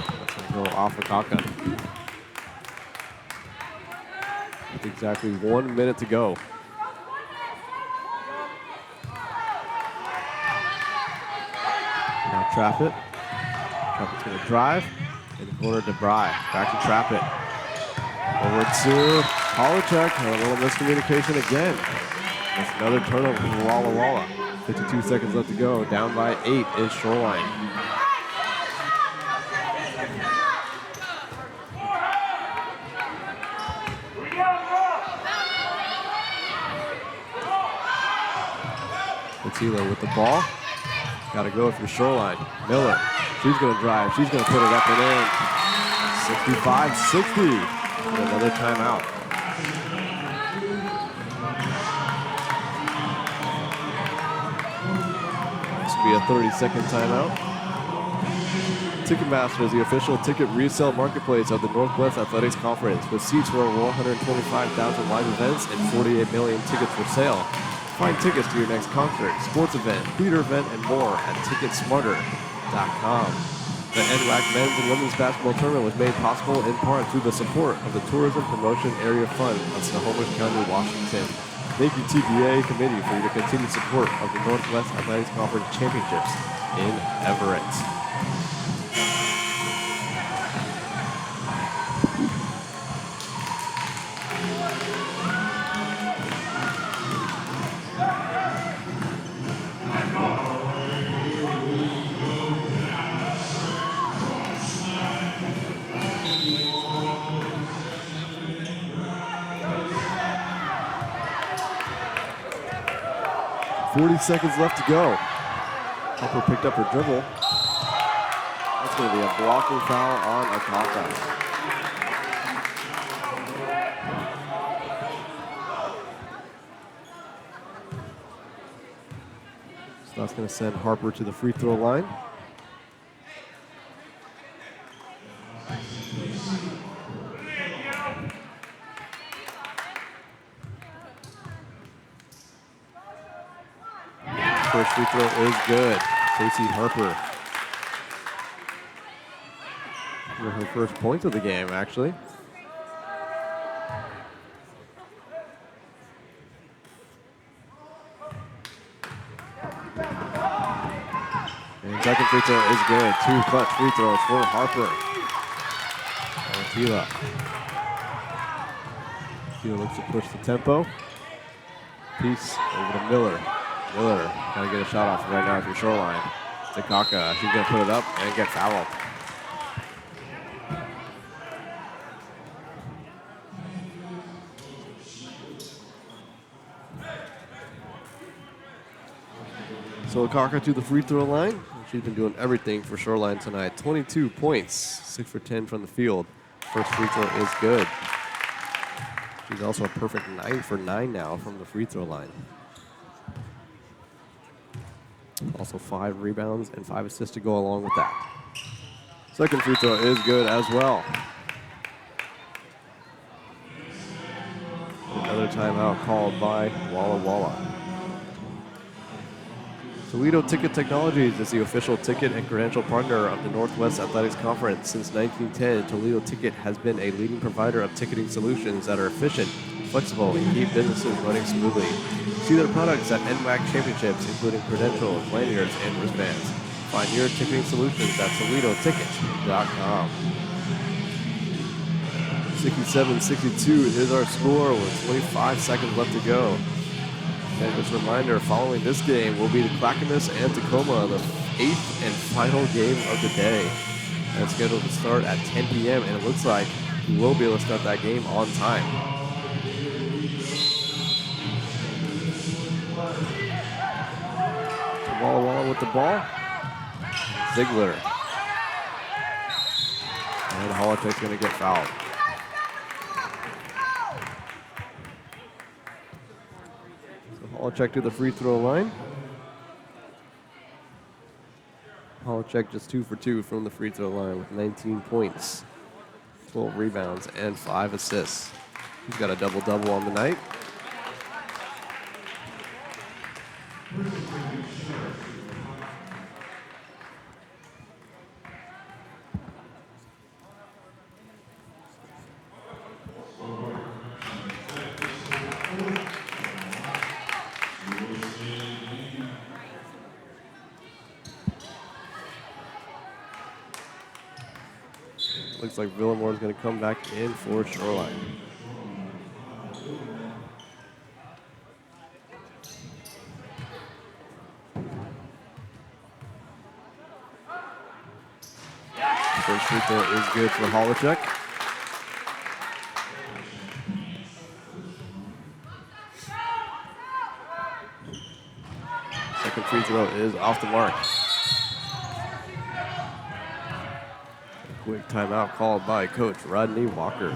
That's going to go off Akaka. With exactly 1 minute to go. Now trap it. Trap it's going to drive. In the corner, DeBry. Back to trap it. Over to Polachek. A little miscommunication again. That's another turnover from Walla Walla. 52 seconds left to go. Down by 8 is Shoreline. Patila with the ball. Got to go if you're Shoreline. Miller. She's going to drive. She's going to put it up and in. 65-60. Another timeout. This will be a 30-second timeout. Ticketmaster is the official ticket resale marketplace of the Northwest Athletics Conference, with seats for over 125,000 live events and 48 million tickets for sale. Find tickets to your next concert, sports event, theater event, and more at Ticketsmarter.com. The NWAC men's and women's basketball tournament was made possible in part through the support of the Tourism Promotion Area Fund of Snohomish County, Washington. Thank you, TPA committee, for your continued support of the Northwest Athletics Conference Championships in Everett. 40 seconds left to go. Harper picked up her dribble. That's going to be a blocking foul on Akaka. So that's going to send Harper to the free throw line. First free throw is good. Casey Harper. With her first point of the game, actually. And second free throw is good. 2 clutch free throws for Harper. Tila. Tila looks to push the tempo. Peace over to Miller. Miller trying to get a shot off right now from Shoreline. Takaka, she's going to put it up and get fouled. So Akaka to the free throw line. She's been doing everything for Shoreline tonight. 22 points, 6 for 10 from the field. First free throw is good. She's also a perfect 9 for 9 now from the free throw line. Also 5 rebounds and 5 assists to go along with that. Second free throw is good as well. Another timeout called by Walla Walla. Toledo Ticket Technologies is the official ticket and credential partner of the Northwest Athletics Conference. Since 1910, Toledo Ticket has been a leading provider of ticketing solutions that are efficient, flexible, and keep businesses running smoothly. See their products at NWAC Championships, including credentials, lanyards, and wristbands. Find your ticketing solutions at ToledoTicket.com. 67-62 is our score with 25 seconds left to go. And just a reminder, following this game will be the Clackamas and Tacoma, the 8th and final game of the day. And it's scheduled to start at 10 p.m. and it looks like we will be able to start that game on time. Walla Walla with the ball. Ziegler. And Holotek's going to get fouled. Holocheck to the free throw line. Holocheck just 2 for 2 from the free throw line with 19 points, 12 rebounds, and 5 assists. He's got a double-double on the night. Looks like Villamore is going to come back in for Shoreline. First free throw is good for Holocheck. Second free throw is off the mark. Quick timeout called by Coach Rodney Walker.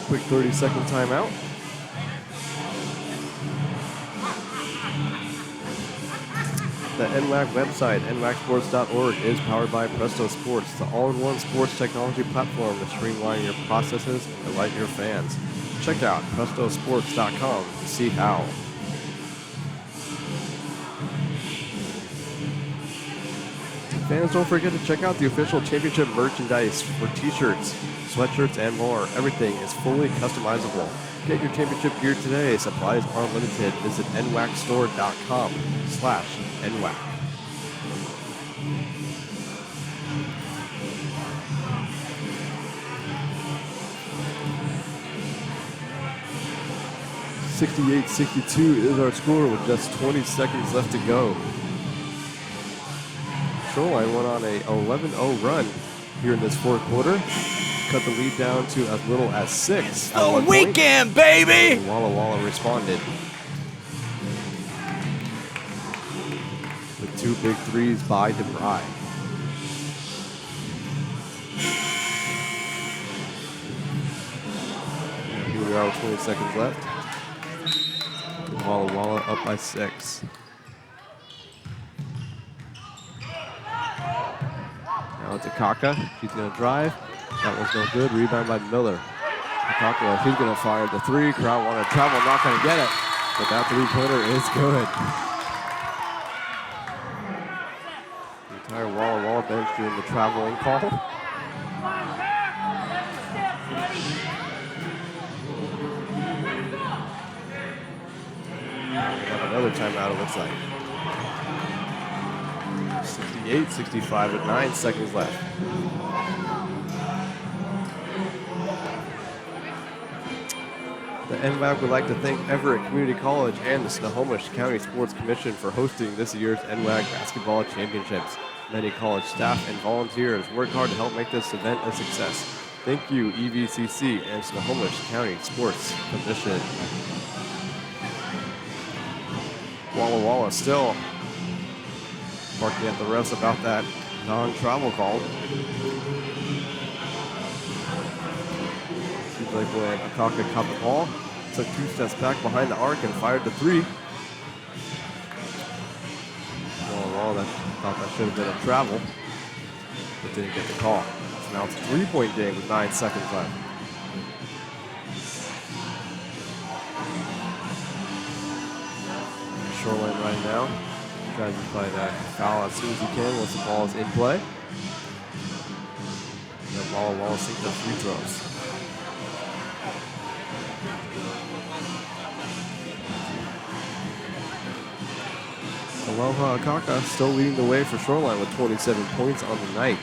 Quick 30-second timeout. The NWAC website, nwacsports.org, is powered by Presto Sports, the all-in-one sports technology platform to streamline your processes and delight your fans. Check out prestosports.com to see how. Fans, don't forget to check out the official championship merchandise for t-shirts, sweatshirts, and more. Everything is fully customizable. Get your championship gear today. Supplies are limited. Visit nwacstore.com/NWAC. (68-62) is our score with just 20 seconds left to go. Shoreline went on a 11-0 run here in this fourth quarter. Cut the lead down to as little as 6. The weekend, baby! And Walla Walla responded with 2 big threes by DeBry. And here we are with 20 seconds left. Walla Walla up by 6. Now it's Akaka. She's going to drive. That was no good. Rebound by Miller. Akaka, she's going to fire the 3. Crowd want to travel, not going to get it. But that 3-pointer is good. The entire Walla Walla bench doing the traveling call. Another timeout, it looks like. 68-65 with 9 seconds left. The NWAC would like to thank Everett Community College and the Snohomish County Sports Commission for hosting this year's NWAC Basketball Championships. Many college staff and volunteers work hard to help make this event a success. Thank you, EVCC and Snohomish County Sports Commission. Walla Walla still barking at the refs about that non-travel call. Seems like when Akaka caught the ball, took 2 steps back behind the arc and fired the 3. Walla Walla thought that should have been a travel, but didn't get the call. So now it's a 3-point game with 9 seconds left. Shoreline right now tries to play that foul as soon as he can once the ball is in play. And then Walla Walla sink the free throws. Aloha Akaka still leading the way for Shoreline with 27 points on the night.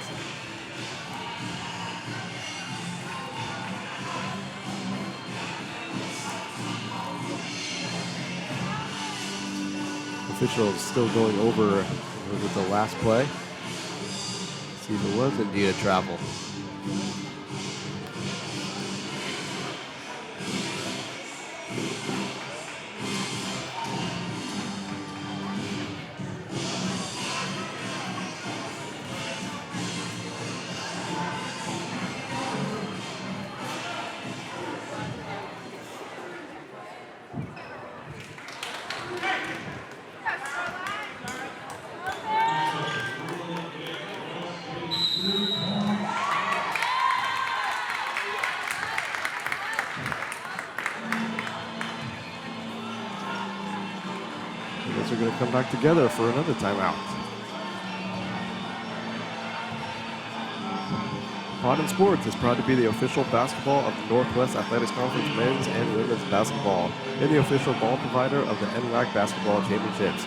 Officials still going over with the last play. See if it was indeed a travel. We're going to come back together for another timeout. Podden Sports is proud to be the official basketball of the Northwest Athletics Conference men's and women's basketball and the official ball provider of the NWAC Basketball Championships.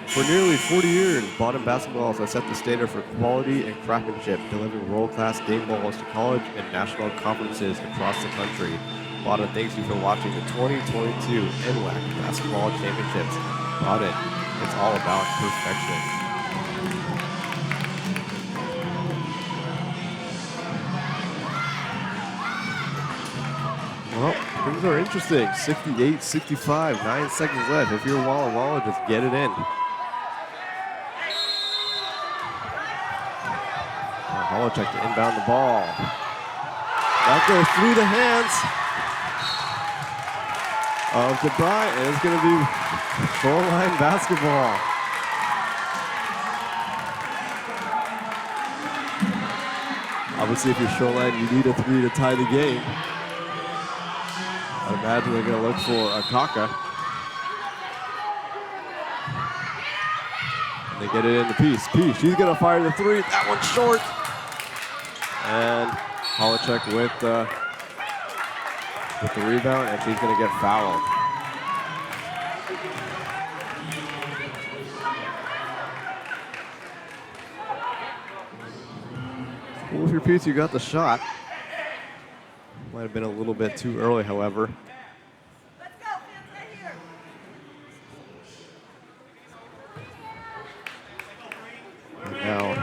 For nearly 40 years, Podden Basketballs has set the standard for quality and craftsmanship, delivering world-class game balls to college and national conferences across the country. Podden thanks you for watching the 2022 NWAC Basketball Championships. Podden, it's all about perfection. Well, things are interesting. 68-65, 9 seconds left. If you're Walla Walla, just get it in. Holochek to inbound the ball. That goes through the hands of DeBry, and it's going to be Shoreline basketball. Obviously, if you're Shoreline, you need a 3 to tie the game. I imagine they're going to look for Akaka. And they get it into Peace. Peace, she's going to fire the 3. That one's short. And Holochek with the rebound, and she's going to get fouled. Well, with your Peace, you got the shot. Might have been a little bit too early, however. Let's go, fans, right here. And now,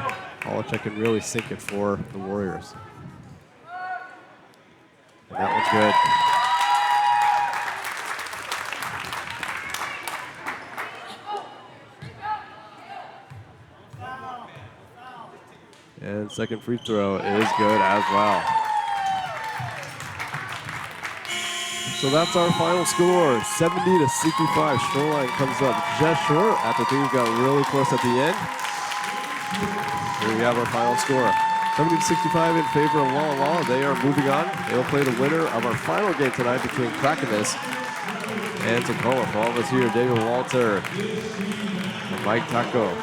Holochek can really sink it for the Warriors. And that one's good. And second free throw is good as well. So that's our final score, 70-65. Shoreline comes up just short after things got really close at the end. Here we have our final score, 70-65 in favor of Walla Walla. They are moving on. They will play the winner of our final game tonight between Clackamas and Tacoma. For all of us here, David Walter and Mike Taco.